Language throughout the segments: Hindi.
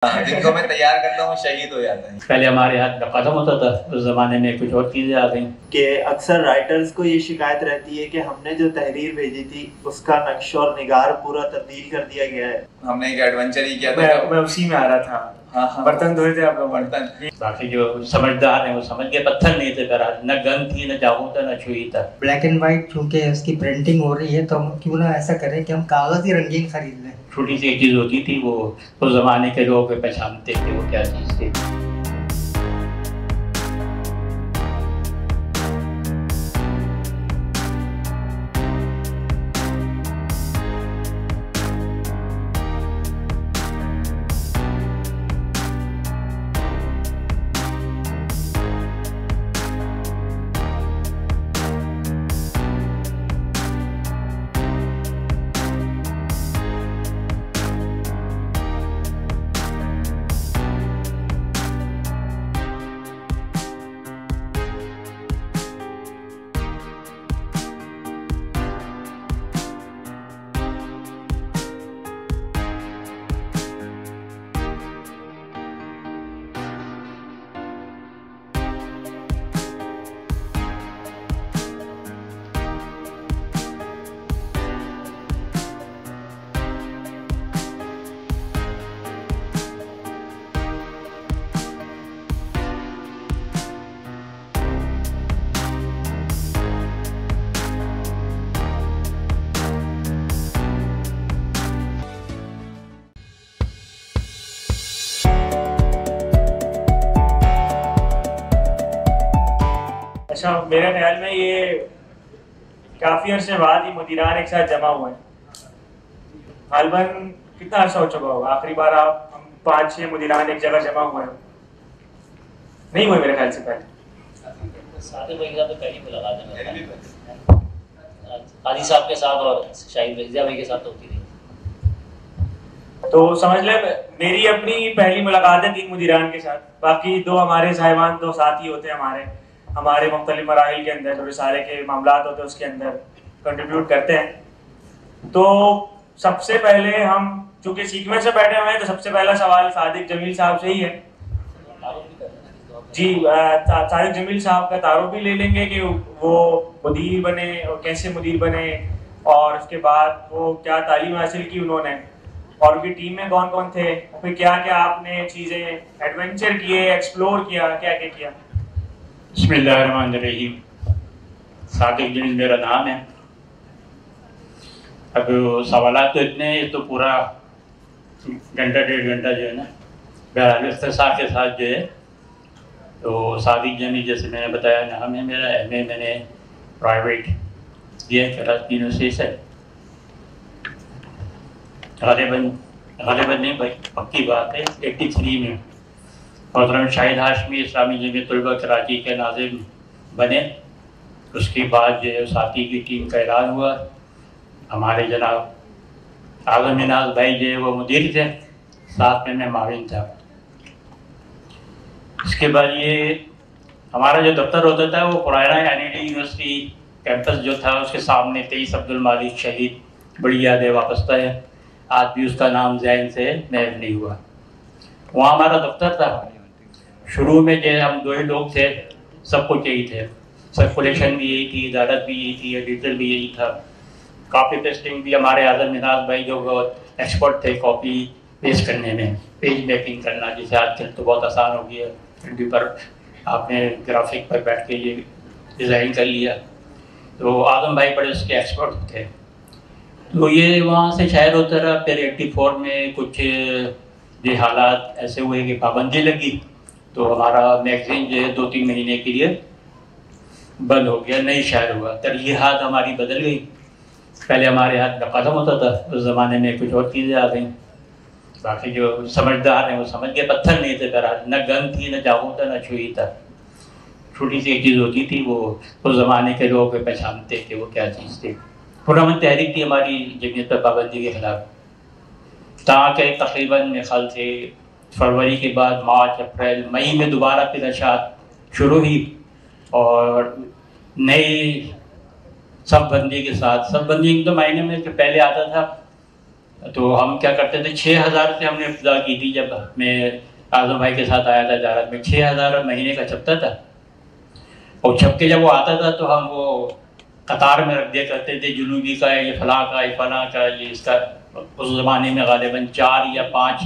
जिनको मैं तैयार करता हूँ शहीद हो जाते हैं। पहले हमारे हाथ में खत्म होता था, उस जमाने में कुछ और चीजें आ गई कि अक्सर राइटर्स को ये शिकायत रहती है कि हमने जो तहरीर भेजी थी उसका नक्श और निगार पूरा तब्दील कर दिया गया है। हमने एक एडवेंचर ही किया था। मैं उसी में आ रहा था। हाँ, बर्तन धोए थे आप लोग। बर्तन। बाकी जो समझदार हैं वो समझ गए, पत्थर नहीं थे बहरहाल, न गन थी, न चाकू था, न छुरी था। ब्लैक एंड व्हाइट चूंकि उसकी प्रिंटिंग हो रही है तो हम क्यों ना ऐसा करें कि हम कागज ही रंगीन खरीद लें। छोटी सी एक चीज होती थी, वो उस जमाने के लोग पहचानते थे वो क्या चीज थी। अच्छा, मेरे ख्याल में ये काफी अर्से बाद ही मुदीरान एक साथ जमा हुए हैं। गालिबन कितना अर्सा हो चुका होगा आखिरी बार हम 5-6 मुदीरान एक जगह जमा हुए हैं? नहीं हुए मेरे ख्याल से पहले। सादिक भाई के साथ तो पहली मुलाकात है काजी साहब के साथ और शाहिद मिर्जा भाई के साथ होती थी। तो समझ ले मेरी अपनी पहली मुलाकात है 3 मुदीरान के साथ। बाकी 2 हमारे साहिबान 2 साथी होते हैं हमारे मुख्तलिफ मराहिल के अंदर, जो रिसाले के मामलात होते हैं उसके अंदर कंट्रीब्यूट करते हैं। तो सबसे पहले हम चूंकि सीक्वेंस से बैठे हुए हैं तो सबसे पहला सवाल सादिक जमील साहब से ही है। जी, सादिक जमील साहब का तारुफ भी ले लेंगे कि वो मुदीर बने और कैसे मुदीर बने, और उसके बाद वो क्या तालीम हासिल की उन्होंने, और उनकी टीम में कौन कौन थे, फिर क्या क्या आपने चीज़ें एडवेंचर किए, एक्सप्लोर किया, क्या क्या किया। बिस्मिल्लाहिर्रहमानिर्रहीम। सादिक जमील मेरा नाम है। अब सवालात तो इतने, तो पूरा घंटा 1.5 घंटा जो है ना बहरहाल इख्तिसार के साथ जो है, तो सादिक जमील जैसे मैंने बताया नाम है मेरा। MA मैंने प्राइवेट दिया कराची यूनिवर्सिटी से। गालिबन नहीं भाई, पक्की बात है 83 में मोहतरम शाहिद हाशमी इस्लामी जमीयत तलबा कराची के नाज़िम बने। उसके बाद जो है साथी की टीम का ऐलान हुआ। हमारे जनाब आज़म मिनाज भाई जो है वो मुदीर थे, साथ में मैं माविन था। इसके बाद ये हमारा जो दफ्तर होता था वो पुराना NID यूनिवर्सिटी कैंपस जो था उसके सामने 23 अब्दुल मालिक शहीद, बड़ी यादें वापसता है। आज भी उसका नाम जहन से महव नहीं हुआ। वहाँ हमारा दफ्तर था। शुरू में जो हम 2 ही लोग थे, सब कुछ यही थे, सर्कुलेशन भी यही थी, इदारत भी यही थी, एडिटर भी यही था, कॉपी पेस्टिंग भी। हमारे आज़म मिनाज भाई जो एक्सपर्ट थे कॉपी पेस्ट करने में, पेज मेकिंग करना, जिसे आजकल तो बहुत आसान हो गया, प्रिंटर पर आपने ग्राफिक पर बैठ के ये डिज़ाइन कर लिया। तो आज़म भाई बड़े उसके एक्सपर्ट थे। तो ये वहाँ से शायर होता रहा। फिर 84 में कुछ ये हालात ऐसे हुए कि पाबंदी लगी, तो हमारा मैगजीन जो है 2-3 महीने के लिए बंद हो गया, नहीं शायर हुआ। तरजीहात हमारी बदल गई। पहले हमारे हाथ में कदम होता था, उस ज़माने में कुछ और चीज़ें आ गई। बाकी जो समझदार हैं वो समझ गए, पत्थर नहीं थे बहरहाल, न गन थी, न चाकू था, न छुरी था। छोटी सी एक चीज़ होती थी, वो उस ज़माने के लोग पहचानते थे वो क्या चीज़ थी। पुरअमन तहरीक थी हमारी जमीयत पर पाबंदी के खिलाफ। ताकि तकरीबन मेरे ख्याल से फरवरी के बाद मार्च, अप्रैल, मई में दोबारा फिर नशात शुरू हुई, और नई सब बंदी के साथ, सब बंदी तो महीने में जो पहले आता था तो हम क्या करते थे, 6,000 से हमने इब्तिदा की थी। जब मैं आजम भाई के साथ आया था इजारत में, 6,000 महीने का छपता था। और छप के जब वो आता था तो हम वो कतार में रख दिया करते थे, जुनूबी का ये फलां का, ये फलां का, ये इसका। उस ज़माने में गालिबन 4 या 5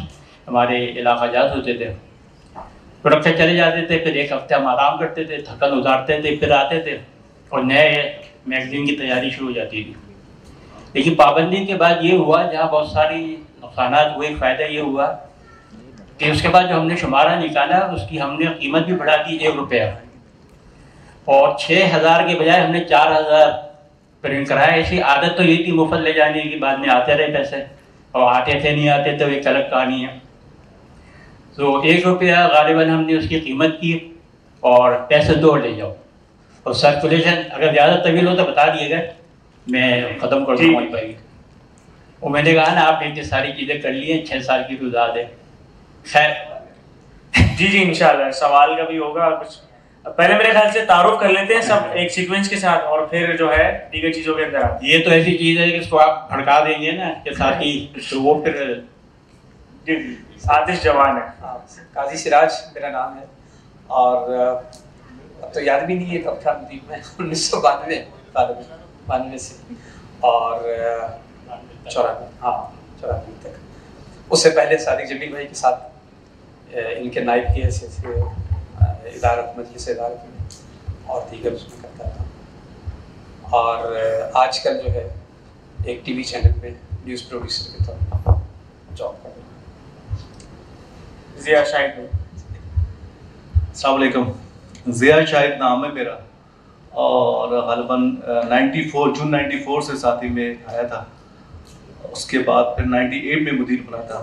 हमारे इलाका जात होते थे। तो रखते चले जाते थे, फिर एक हफ्ते हम आराम करते थे, थकन उतारते थे, फिर आते थे और नए मैगजीन की तैयारी शुरू हो जाती थी। लेकिन पाबंदी के बाद ये हुआ, जहाँ बहुत सारी नुकसानात हुए, फ़ायदा ये हुआ कि उसके बाद जो हमने शुमारा निकाला उसकी हमने कीमत भी बढ़ा दी 1 रुपया, और 6,000 के बजाय हमने 4,000 प्रिंट कराया। ऐसी आदत तो ये थी मुफ्त ले जाने की, बाद में आते रहे पैसे, और आते थे नहीं आते तो एक अलग कहानी है। तो 1 रुपया गालिबन हमने उसकी कीमत की, और पैसे 2 ले जाओ। और सर्कुलेशन अगर ज़्यादा तवील हो तो बता दिएगा, मैं ख़त्म कर दूँगा पाएगी। वो मैंने कहा ना, आप इतनी सारी चीज़ें कर लिए, 6 साल की गुजार है। खैर जी इंशाल्लाह सवाल का भी होगा कुछ। पहले मेरे ख्याल से तारुफ कर लेते हैं सब एक सीक्वेंस के साथ, और फिर जो है दीगर चीज़ों के अंदर आते हैं। ये तो ऐसी चीज़ है कि इसको आप भड़का देंगे ना कि साथी, तो वो फिर जी आतिश जवान है। काजी सिराज मेरा नाम है, और अब तो याद भी नहीं है कब था मुदीर में, 1992 से, और 94, हाँ 94 तक। उससे पहले सादिक जमील भाई के साथ इनके नायब की हैसियत से इदारत, मजलिस इदारत में और दीगर उसमें करता था। और आजकल जो है एक टीवी चैनल पे न्यूज़ प्रोड्यूसर के तौर पर जॉब कर रहा हूँ। ज़िया शाहिद भाई। अस्सलाम वालेकुम। ज़िया शाहिद नाम है मेरा, और ग़ालिबन 94 जून 94 से साथी में आया था। उसके बाद फिर 98 में मुदीर बना था।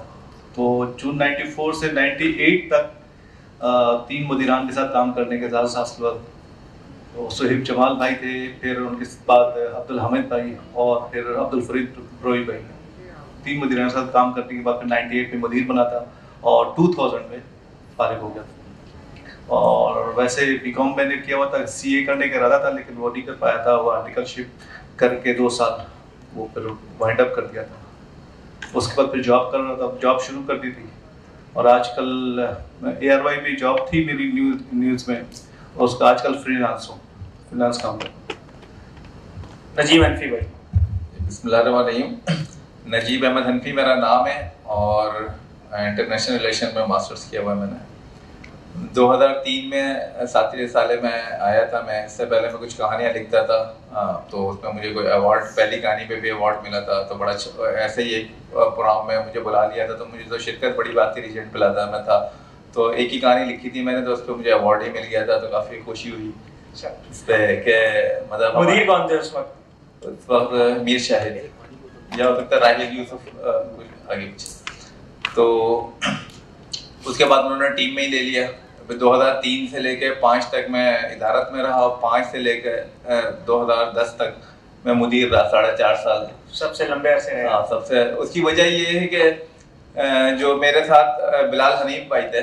तो जून 94 से 98 तक 3 मुदीरान के साथ काम करने के साथ हासिल हुआ। तो सुहेब जमाल भाई थे, फिर उनके बाद अब्दुल हामिद भाई, और फिर अब्दुल फरीद रोई भाई। 3 मुदीरान के साथ काम करने के बाद फिर 98 में मुदीर बना था, और 2000 में फारिग हो गया था। और वैसे बीकॉम मैंने किया हुआ था, सीए करने का इरादा था, लेकिन वो नहीं कर पाया था। वो आर्टिकलशिप करके 2 साल वो फिर वाइंड अप कर दिया था। उसके बाद फिर जॉब कर रहा था, जॉब शुरू कर दी थी। और आजकल ARY में जॉब थी मेरी न्यूज़ में, और उसका आजकल फ्रीलांस काम करता हूँ। नजीब हनफी भाई। बिस्मिल्लाहिर्रहमानिर्रहीम। नजीब अहमद हनफी मेरा नाम है, और इंटरनेशनल रिलेशन में मास्टर्स किया हुआ है मैंने। 2003 में साथी रिसाले में आया था मैं। इससे पहले मैं कुछ कहानियाँ लिखता था, तो उसमें मुझे कोई अवार्ड, पहली कहानी पे भी अवार्ड मिला था। तो बड़ा ऐसे ही एक प्रोग्राम में मुझे बुला लिया था, तो मुझे तो शिरकत बड़ी बात थी, रिजेंट पिलाता मैं था। तो एक ही कहानी लिखी थी मैंने, तो उस पर मुझे अवार्ड ही मिल गया था, तो काफ़ी खुशी हुई इस पर कि मतलब। मुदीर कौन थे उस वक्त? उस वक्त मीर शाहिद, या हो सकता है राहिल यूसुफ, आगे पीछे। तो उसके बाद उन्होंने टीम में ही ले लिया। 2003 से लेके 5 तक मैं इदारत में रहा, और 5 से लेकर 2010 तक मैं मुदीर रहा, 4.5 साल। सबसे लंबे अरसे रहे। हाँ, सबसे। उसकी वजह ये है कि जो मेरे साथ बिलाल हनीफ भाई थे,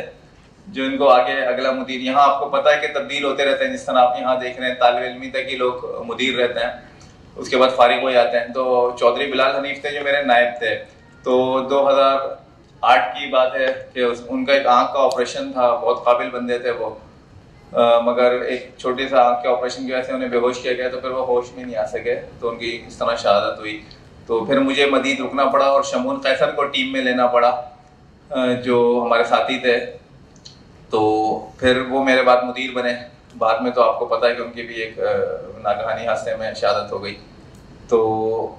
जो इनको आगे अगला मुदीर, यहाँ आपको पता है कि तब्दील होते रहते हैं, जिस तरह आप यहाँ देख रहे हैं, तालिब इल्मी तक ही लोग मुदीर रहते हैं, उसके बाद फारिग हो जाते हैं। तो चौधरी बिलाल हनीफ थे जो मेरे नायब थे। तो 2008 की बात है कि उनका एक आँख का ऑपरेशन था, बहुत काबिल बंदे थे वो, मगर एक छोटे सा आँख के ऑपरेशन की वजह से उन्हें बेहोश किया गया, तो फिर वो होश में नहीं आ सके, तो उनकी इस तरह शहादत हुई। तो फिर मुझे मदीद रुकना पड़ा, और शमून कैसर को टीम में लेना पड़ा, जो हमारे साथी थे। तो फिर वो मेरे बाद मुदीर बने। बाद में तो आपको पता है कि उनकी भी एक नागहानी हादसे में शहादत हो गई। तो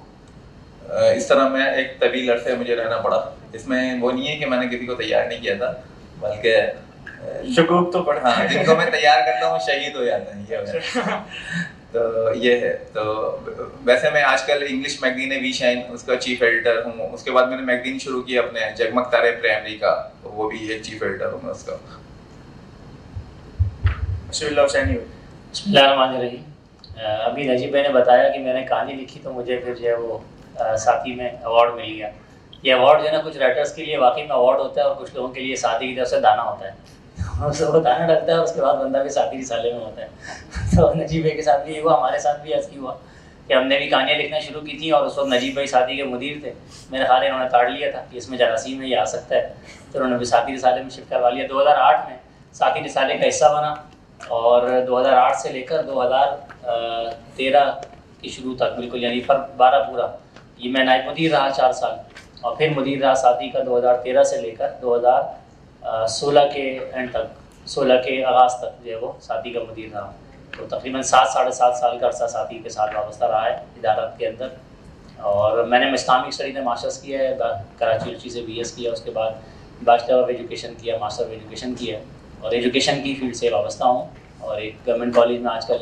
इस तरह मैं एक तवील अरसे मुझे रहना पड़ा। इसमें वो नहीं है कि मैंने किसी को तैयार नहीं किया था, बल्कि शकूक तो पड़ा। हाँ, जिनको मैं तैयार करता हूँ शहीद हो जाते हैं, ये तो ये है। तो वैसे मैं आजकल इंग्लिश मैगजीन वी शाइन उसका चीफ एडिटर हूँ। उसके बाद मैंने मैगजीन शुरू की अपने जगमग तारे प्राइमरी का, तो वो भी एक चीफ एडिटर हूँ मैं उसका। अभी नजीब भाई ने बताया कि मैंने कहानी लिखी, तो मुझे फिर जो है वो साथी में अवार्ड मिल गया। ये अवार्ड जो है ना, कुछ राइटर्स के लिए वाकई में अवार्ड होता है, और कुछ लोगों के लिए साथी की तरफ से दाना होता है। वो दाना डलता है, उसके बाद बंदा भी साथी रिसाले में होता है। तो नजीब भाई के साथ भी हुआ, हमारे साथ भी ऐसे ही हुआ कि हमने भी कहानियाँ लिखना शुरू की थी और उस वक्त नजीब भाई साथी के मुदीर थे। मेरे ख्याल इन्होंने ताड़ लिया था कि इसमें जरासीम में ये आ सकता है, तो उन्होंने भी साथी रिसाले में शिफ्ट करवा लिया। 2008 में साथी रिसाले का हिस्सा बना और 2008 से लेकर 2013 की शुरू तक बिल्कुल, यानी पर 12 पूरा ये मैं नायब मुदीर रहा 4 साल, और फिर मुदीर रहा साथी का 2013 से लेकर 2016 के एंड तक, 16 के आगाज़ तक जो है वो साथी का मुदीर रहा। तो तकरीबन 7 साढ़े 7 साल का अरसा साथी के साथ वाबस्ता रहा है इदारत के अंदर। और मैंने इस्लामिक स्टडी में मास्टर्स किया है, कराची यूनिवर्सिटी से BS किया, उसके बाद बैचलर ऑफ एजुकेशन किया, मास्टर ऑफ एजुकेशन किया, और एजुकेशन की फील्ड से वाबस्ता हूँ। और एक गवर्नमेंट कॉलेज में आजकल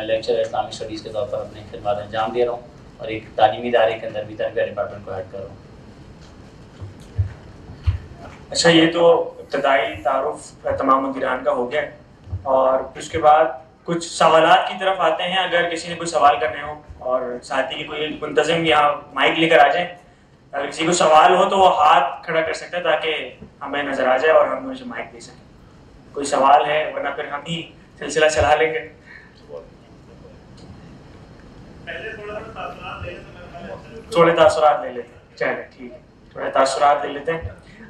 लेक्चर इस्लामिक स्टडीज़ के तौर पर अपनी खिदमत अंजाम दे रहा हूँ, और एक तालीमी इदारे के अंदर भी तरबिया डिपार्टमेंट को हेड कर रहा हूँ। अच्छा, ये तो इब्तदाई तारुफ तमाम मुदीरान का हो गया, और उसके बाद कुछ सवालात की तरफ आते हैं। अगर किसी ने कोई सवाल करने हो और साथी की कोई मुंतज़िम यहाँ माइक लेकर आ जाए, अगर किसी को सवाल हो तो वो हाथ खड़ा कर सकता है ताकि हमें नजर आ जाए और हम उसे माइक दे सकें। कोई सवाल है, वरना फिर हम ही सिलसिला चला लेंगे। थोड़े तासुरात ले लेते हैं, चले ठीक है, थोड़े तासुरात ले लेते हैं।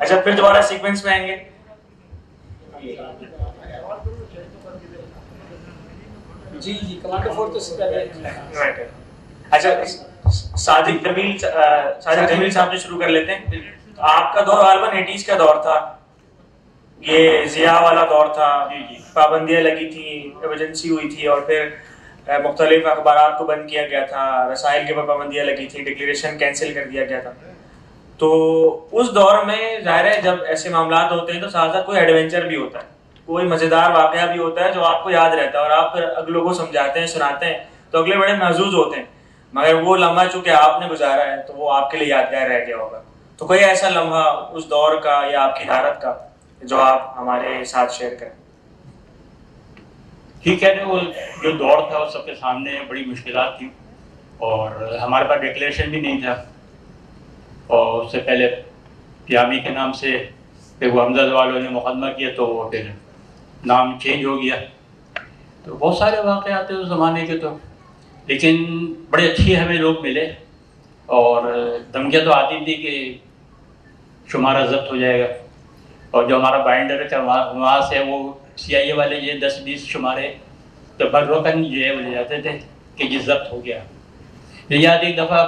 अच्छा, फिर दोबारा सीक्वेंस में आएंगे। जी कमांडो 4 तो इससे पहले। अच्छा, सादिक जमील साहब से शुरू कर लेते हैं। आपका दौर गालिबन 80s का दौर था, ये जिया वाला दौर था, पाबंदियां लगी थी, इमरजेंसी हुई थी, और फिर मुख्तलिफ अखबारात को बंद किया गया था, रसाइल के ऊपर पाबंदियां लगी थी, डिक्लेरेशन कैंसिल कर दिया गया था। तो उस दौर में जाहिर है जब ऐसे मामलात होते हैं तो साथ साथ कोई एडवेंचर भी होता है, कोई मज़ेदार वाक़या भी होता है जो आपको याद रहता है, और आप फिर अगलों को समझाते हैं, सुनाते हैं, तो अगले बड़े महजूज होते हैं। मगर वो लम्हा चूँकि आपने गुजारा है तो वो आपके लिए यादगार रह गया होगा। तो कोई ऐसा लम्हा उस दौर का या आपकी इदारत का जो आप हमारे साथ शेयर करें। ठीक है, वो जो दौर था वो सबके सामने बड़ी मुश्किलात थी, और हमारे पास डिक्लेरेशन भी नहीं था, और उससे पहले पियामी के नाम से फिर वो हमजा वालों ने मुकदमा किया, तो वो फिर नाम चेंज हो गया। तो बहुत सारे वाक़यात थे उस ज़माने के, तो लेकिन बड़े अच्छे हमें लोग मिले, और धमकियाँ तो आती थी कि शुमारा जब्त हो जाएगा, और जो हमारा बाइंडर था वहाँ से वो CIA वाले ये 10-20 शुमारे तो बर्रकन जो है वो ले जाते थे कि ये जब्त हो गया। तो याद एक दफ़ा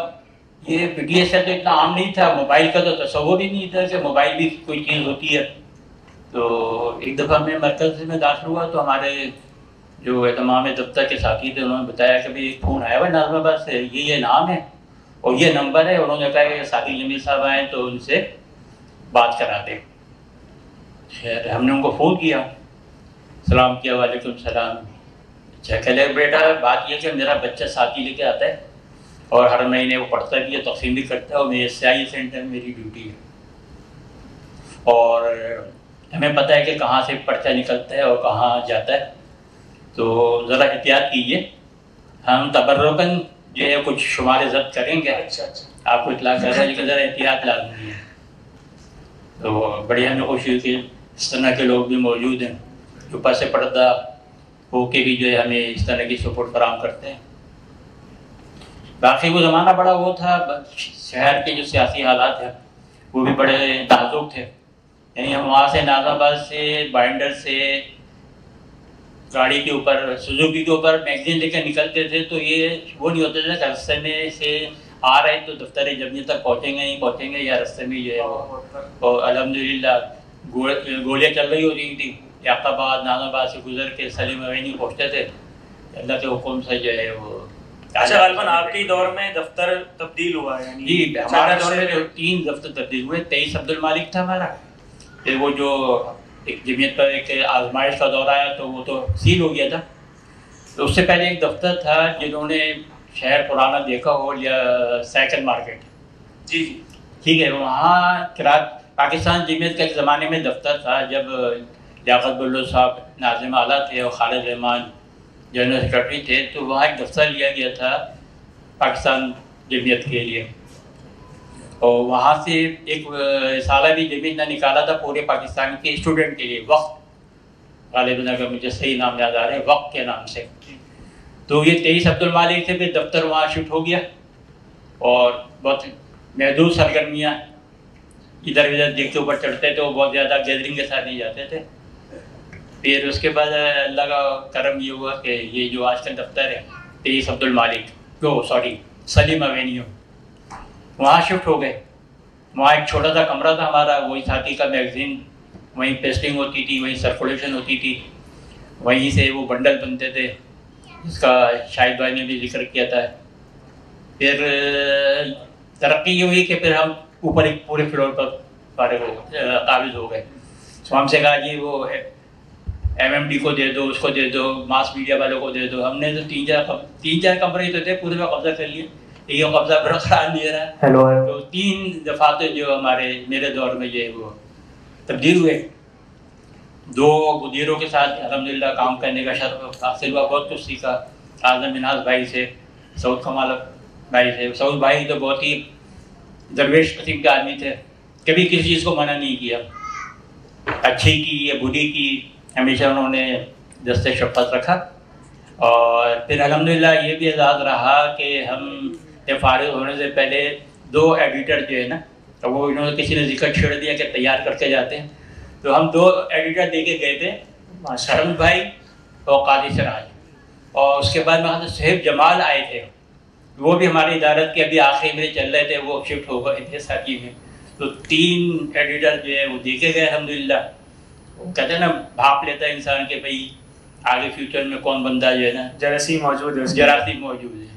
ये PTS तो इतना आम नहीं था, मोबाइल का तो तस्वुर ही नहीं था कि मोबाइल भी कोई चीज़ होती है। तो एक दफ़ा मैं मरकज़ में दाखिल हुआ तो हमारे जो तमाम दफ्तर के साथी थे उन्होंने बताया कि भाई एक फ़ोन आया हुआ नाज़माबाद से, ये नाम है और ये नंबर है। उन्होंने कहा कि साथी जमील साहब आए तो उनसे बात करा दें। खैर हमने उनको फ़ोन किया, सलाम किया, वालेकुम सलाम। अच्छा कहले बेटा बात यह कि मेरा बच्चा साथी लेके आता है और हर महीने वो पढ़ता भी है, तकसीम भी करता है, और मेरे SI सेंटर में मेरी ड्यूटी है, और हमें पता है कि कहाँ से पर्चा निकलता है और कहाँ जाता है, तो ज़रा एहतियात कीजिए। हम तबर्रुकन जो है कुछ शुमारे जब्त करेंगे, आपको इतला कर रहे हैं, लेकिन ज़रा एहतियात लाजमी है। तो बड़ी हमें खुशी हुई कि इस तरह के लोग भी मौजूद हैं जो ऊपर से पर्दा होके भी जो है हमें इस तरह की सपोर्ट फराहम करते हैं। बाकी वो ज़माना बड़ा वो था, शहर के जो सियासी हालात हैं वो भी बड़े नाजुक थे। यानी हम वहाँ से नाज़ाबाद से बाइंडर से गाड़ी के ऊपर सुजुकी के ऊपर मैगजीन लेकर निकलते थे, तो ये वो नहीं होता था कि रास्ते में से आ रहे तो दफ्तर जमीयत तक पहुँचेंगे ही पहुँचेंगे, या रास्ते में जो है वो और अल्हम्दुलिल्लाह गोलियाँ चल रही होती थी, याक़ाबाद नाज़ाबाद से गुजर के सलीम अवेन्यू पहुँचते थे, अल्लाह के हुक्म से जो है वो। अच्छा गालिबन आपके दौर में दफ्तर तब्दील हुआ है? जी हमारे दौर में जो 3 दफ्तर तब्दील हुए। 23 अब्दुल मालिक था हमारा, फिर वो जो एक जमीयत पर एक आजमाइश का दौर आया तो वो तो सील हो गया था। तो उससे पहले एक दफ्तर था, जिन्होंने शहर पुराना देखा हो या साइकिल मार्केट, जी ठीक है, वहाँ पाकिस्तान जमीयत का एक ज़माने में दफ्तर था जब लियाकत बुल्लो साहब नाज़िम आला थे और खालिद रहमान जनरल सेक्रेटरी थे, तो वहाँ एक दफ्तर लिया गया था पाकिस्तान जमीयत के लिए, और वहाँ से एक साला भी जमीयत ने निकाला था पूरे पाकिस्तान के स्टूडेंट के लिए, वक्त गालिबन अगर मुझे सही नाम याद आ रहे हैं, वक्त के नाम से। तो ये 23 अब्दुल मालिक थे, फिर दफ्तर वहाँ शिफ्ट हो गया और बहुत महदूद सरगर्मियाँ इधर उधर देखते ऊपर चढ़ते थे, वो बहुत ज़्यादा गैदरिंग के साथ नहीं जाते थे। फिर उसके बाद अल्लाह का करम ये हुआ कि ये जो आजकल दफ्तर है 23 अब्दुल मालिक, सलीम एवेन्यू, वहाँ शिफ्ट हो गए। वहाँ एक छोटा सा कमरा था हमारा, वही साथी का मैगज़ीन, वहीं पेस्टिंग होती थी, वहीं सर्कुलेशन होती थी, वहीं से वो बंडल बनते थे, इसका शाहिद भाई ने भी जिक्र किया था। फिर तरक्की ये हुई कि फिर हम ऊपर एक पूरे फ्लोर पर काबिज हो गए। तो हमसे कहा जी वो MMD को दे दो, उसको दे दो, मास मीडिया वालों को दे दो। हमने तो तीन चार कमरे तो थे, पूरे में कब्जा कर लिए, लेकिन कब्जा बरकरार नहीं रहा। तो 3 दफातर जो मेरे दौर में ये वो तब्दील हुए। 2 मुदीरों के साथ अल्हम्दुलिल्लाह काम करने का शर्फ हासिल हुआ, बहुत कुछ सीखा। आज़म मिनाज भाई से, सऊद कमाल भाई से। सऊद भाई तो बहुत ही दरवेश किस्म के आदमी थे, कभी किसी चीज़ को मना नहीं किया, अच्छी की या बुरी की, हमेशा उन्होंने दस्ते शफ़क़त रखा। और फिर अल्हम्दुलिल्लाह ये भी एजाज़ रहा कि हम फारिग होने से पहले 2 एडिटर जो है ना, तो वो इन्होंने किसी ने जिक्र छेड़ दिया कि तैयार करके जाते हैं, तो हम 2 एडिटर दे के गए थे, शरम भाई और कादी सिराज। और उसके बाद में सुहेब जमाल आए थे, वो भी हमारी इदारत के अभी आखिरी में चल रहे थे, वो शिफ्ट हो गए थे साथी में। तो 3 एडिटर जो है वो देखे गए अल्हम्दुलिल्लाह। कहते हैं ना, भाप लेता है इंसान के भाई आगे फ्यूचर में कौन बंदा जो है ना जरासीम मौजूद है, जरासीम मौजूद है।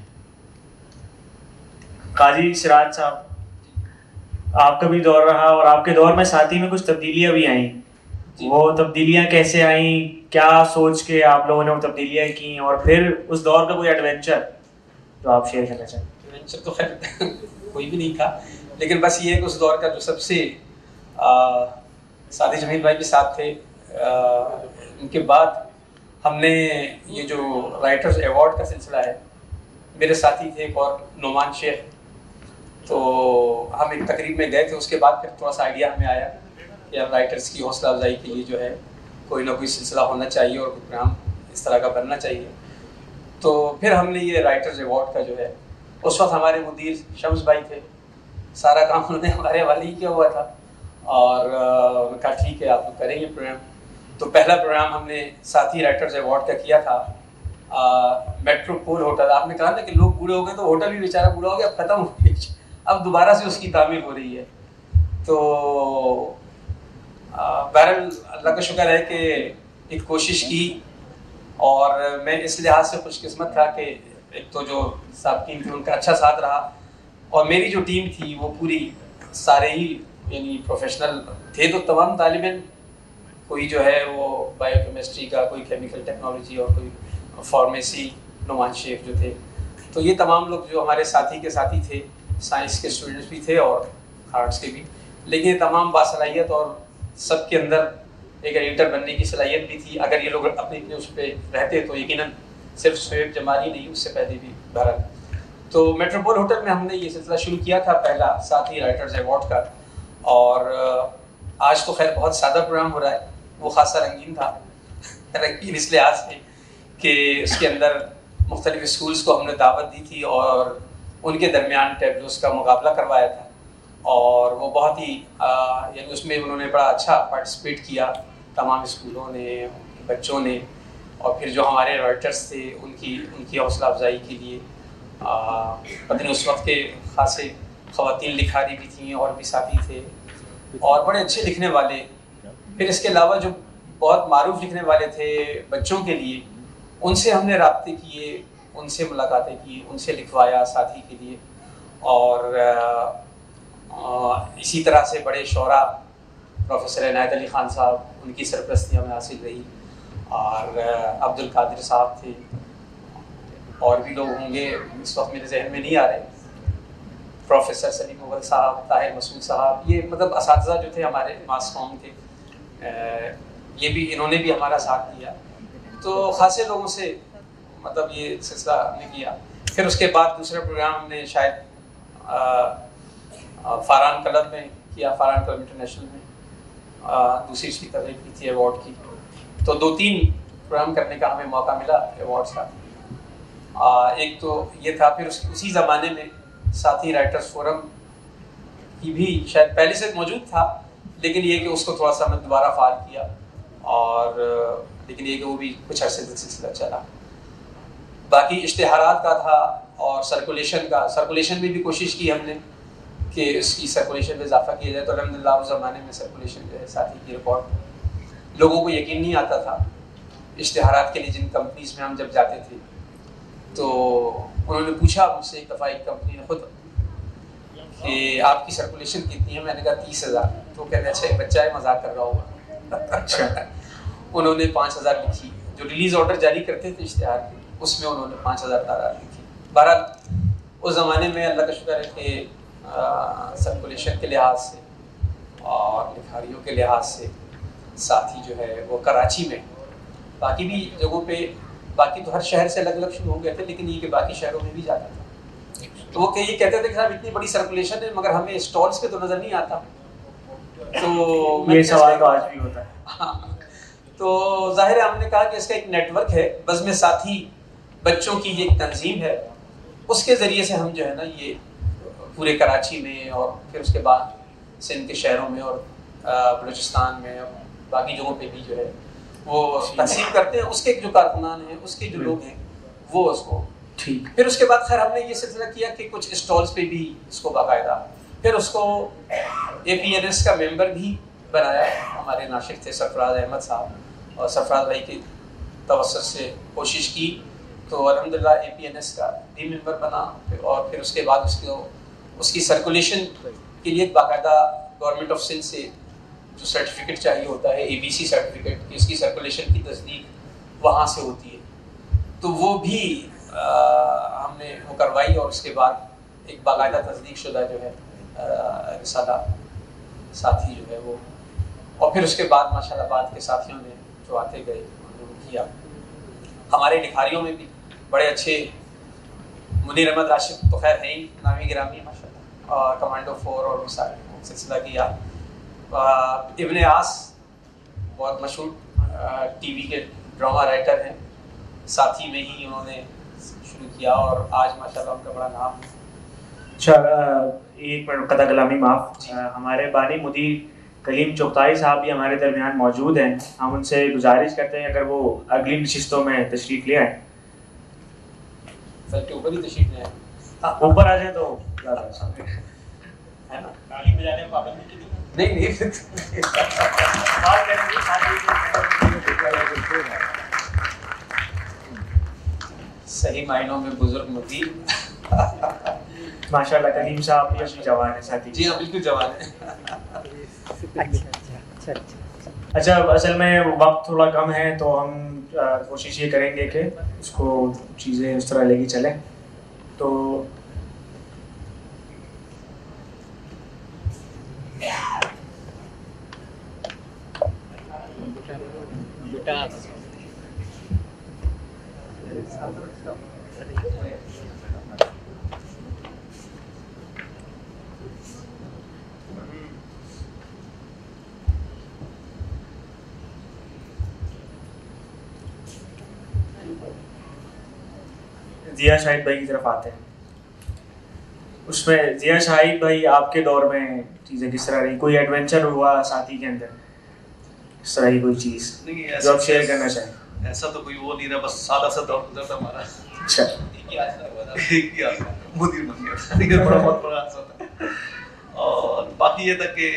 काजी सिराज साहब, आपका भी दौर रहा और आपके दौर में साथी में कुछ तब्दीलियां भी आई, वो तब्दीलियां कैसे आई, क्या सोच के आप लोगों ने वो तब्दीलियां की, और फिर उस दौर का कोई एडवेंचर जो आप शेयर करना चाहें? एडवेंचर तो खैर कोई भी नहीं था, लेकिन बस ये है कि उस दौर का जो सबसे साथी जमील भाई भी साथ थे। उनके बाद हमने ये जो राइटर्स अवार्ड का सिलसिला है, मेरे साथी थे एक और नुमान शेख, तो हम एक तकरीब में गए थे। उसके बाद फिर थोड़ा सा आइडिया हमें आया कि यार राइटर्स की हौसला अफजाई के लिए जो है कोई ना कोई सिलसिला होना चाहिए और प्रोग्राम इस तरह का बनना चाहिए। तो फिर हमने ये राइटर्स अवार्ड का जो है, उस वक्त हमारे मुदीर शम्स भाई थे, सारा काम उन्होंने हमारे वाले ही किया हुआ था, और उन्होंने कहा ठीक है आप लोग करेंगे प्रोग्राम। तो पहला प्रोग्राम हमने साथी राइटर्स अवार्ड का किया था मेट्रोपोल होटल। आपने कहा ना कि लोग बूढ़े हो गए, तो होटल भी बेचारा बूढ़ा हो गया, अब खत्म हो गया, अब दोबारा से उसकी तामीर हो रही है। तो बहरहाल अल्लाह का शुक्र है कि एक कोशिश की, और मैं इस लिहाज से खुशकिस्मत था कि एक तो जो साबकीन थे उनका अच्छा साथ रहा, और मेरी जो टीम थी वो पूरी सारे ही यानी प्रोफेशनल थे। तो तमाम तालिबान, कोई जो है वो बायोकेमिस्ट्री का, कोई केमिकल टेक्नोलॉजी, और कोई फार्मेसी, नुमान शेख जो थे, तो ये तमाम लोग जो हमारे साथी के साथी थे, साइंस के स्टूडेंट्स भी थे और आर्ट्स के भी, लेकिन ये तमाम बासलाहियत और सबके अंदर एक एडिटर बनने की सलाहियत भी थी। अगर ये लोग अपने उस पर रहते तो यकीनन सिर्फ सुहेब जमाल ही नहीं, उससे पहले भी बहरहाल। तो मेट्रोपोल होटल में हमने ये सिलसिला शुरू किया था, पहला साथी राइटर्स अवार्ड का, और आज तो खैर बहुत सादा प्रोग्राम हो रहा है, वो खासा रंगीन था। रंगीन इस लिहाज से कि उसके अंदर मुख्तलिफ स्कूल्स को हमने दावत दी थी और उनके दरमियान टैबलोस का मुकाबला करवाया था, और वो बहुत ही यानी उसमें उन्होंने बड़ा अच्छा पार्टिसिपेट किया, तमाम स्कूलों ने, उनके बच्चों ने, और फिर जो हमारे राइटर्स थे उनकी हौसला अफजाई के लिए पता नहीं उस वक्त के खासे ख़वातीन लिखारी भी थी और भी साथी थे, और बड़े अच्छे लिखने वाले। फिर इसके अलावा जो बहुत मारूफ लिखने वाले थे बच्चों के लिए, उनसे हमने राब्ते किए, उनसे मुलाकातें की, उनसे लिखवाया साथी के लिए। और इसी तरह से बड़े शोरा, प्रोफेसर इनायत अली ख़ान साहब, उनकी सरपरस्ती हमें हासिल रही, और अब्दुल कादिर साहब थे, और भी लोग होंगे इस वक्त मेरे जहन में नहीं आ रहे, प्रोफेसर सलीम मुगल साहब, ताहिर मसूद साहब, ये मतलब असातिज़ा जो थे हमारे मास कॉम के, ये भी, इन्होंने भी हमारा साथ दिया। तो खासे लोगों से मतलब ये सिलसिला हमने किया। फिर उसके बाद दूसरा प्रोग्राम हमने शायद फारान क्लब में किया, फारान क्लब इंटरनेशनल में, दूसरी इसकी तकरीब की थी अवार्ड की। तो 2-3 प्रोग्राम करने का हमें मौका मिला अवार्ड्स का। एक तो ये था, फिर उसी ज़माने में साथी राइटर्स फोरम की भी शायद पहले से मौजूद था, लेकिन ये कि उसको थोड़ा सा मैं दोबारा फाल किया, और लेकिन ये कि वो भी कुछ अर्से तक सिलसिला चला। बाकी इश्तिहारात का था और सर्कुलेशन में भी कोशिश की हमने कि उसकी सर्कुलेशन में इजाफा किया जाए। तो अल्हम्दुलिल्लाह उस ज़माने में सर्कुलेशन जो है साथी की रिकॉर्ड लोगों को यकीन नहीं आता था। इश्तिहारात के लिए जिन कंपनीज में हम जब जाते थे तो उन्होंने पूछा मुझसे एक दफ़ा, एक कंपनी ने खुद, कि आपकी सर्कुलेशन कितनी है? मैंने कहा 30,000। तो कहते अच्छा बच्चा है, मजाक कर रहा होगा। अच्छा। उन्होंने 5,000 लिखी। जो रिलीज ऑर्डर जारी करते थे इश्तिहार के, उसमें उन्होंने 5,000 तारीख लिखी। बहरहाल उस ज़माने में अल्लाह का शुक्र है कि सर्कुलेशन के लिहाज से और लिखारियों के लिहाज से साथी जो है वो कराची में, बाकी भी जगहों पे, बाकी तो हर शहर से अलग अलग शुरू हो गए थे, लेकिन ये कि बाकी शहरों में भी जाता था। तो वो ये कहते थे कि साहब इतनी बड़ी सर्कुलेशन है मगर हमें स्टॉल्स पे तो नज़र नहीं आता। तो ये सवाल तो आज भी होता है। हाँ, तो जाहिर है हमने कहा कि इसका एक नेटवर्क है, बज़्म साथी बच्चों की ये तंजीम है, उसके ज़रिए से हम जो है ना ये पूरे कराची में और फिर उसके बाद सिंध के शहरों में और बलूचिस्तान में और बाकी जगहों पे भी जो है वो तकसीम करते हैं। उसके जो कारकुनान हैं, उसके जो लोग हैं, वो उसको ठीक। फिर उसके बाद खैर हमने ये सिलसिला किया कि कुछ स्टॉल्स पे भी इसको बाकायदा, फिर उसको APNS का मेंबर भी बनाया। हमारे नाशिक थे सरफराज अहमद साहब, और सरफराज भाई की तवस्सुत से कोशिश की तो अल्हम्दुलिल्लाह APNS का भी मेंबर बना। और फिर उसके बाद उसकी सर्कुलेशन के लिए बाकायदा गवर्नमेंट ऑफ सिंध से जो सर्टिफिकेट चाहिए होता है, ABC सर्टिफिकेट, कि इसकी सर्कुलेशन की तस्दीक वहाँ से होती है, तो वो भी हमने वो करवाई। और उसके बाद एक बाकायदा तस्दीक शुदा जो है रिसाला साथी जो है वो, और फिर उसके बाद माशाल्लाह बाद के साथियों ने जो आते गए उन्होंने किया। हमारे लिखारियों में भी बड़े अच्छे, मुनीर अहमद राशिद तो खैर है ही नामी गिरामी माशाल्लाह, और कमांडो 4 और सिलसिला किया। इब्ने आस बहुत मशहूर TV के ड्रामा राइटर हैं, साथी में ही उन्होंने शुरू किया और आज माशाल्लाह उनका बड़ा नाम है। अच्छा, एक मिनट कदा कलामी माफ, हमारे बानी मुदीर कलीम चुगताई साहब भी हमारे दरमियान मौजूद हैं। हम उनसे गुजारिश करते हैं अगर वो अगली नशिस्तों में तशरीफ ले आए। सर के ऊपर ही तशरीफ ले आए, ऊपर आ जाए तो है ना, ताली बजाने में पाबंदी नहीं सही मायनों में बुजुर्ग मुदीर माशाल्लाह। कलीम साहब भी अपनी जवान है साथी। जी हाँ, बिल्कुल जवान है। अच्छा, असल में वक्त थोड़ा कम है तो हम कोशिश ये करेंगे कि उसको चीज़ें उस तरह लेके चलें। तो जिया शाहिद भाई की तरफ आते हैं। उसमें जिया शाहिद भाई आपके दौर में चीज़ें किस तरह रही? कोई एडवेंचर हुआ साथी के अंदर, इस तरह की कोई चीज़ जो आप शेयर करना चाहें? ऐसा तो कोई वो नहीं रहा, बस सादा सा दौर गुजरता हमारा। अच्छा, मुदीर बन गया, बड़ा बहुत बड़ा हादसा था। और बाकी ये था कि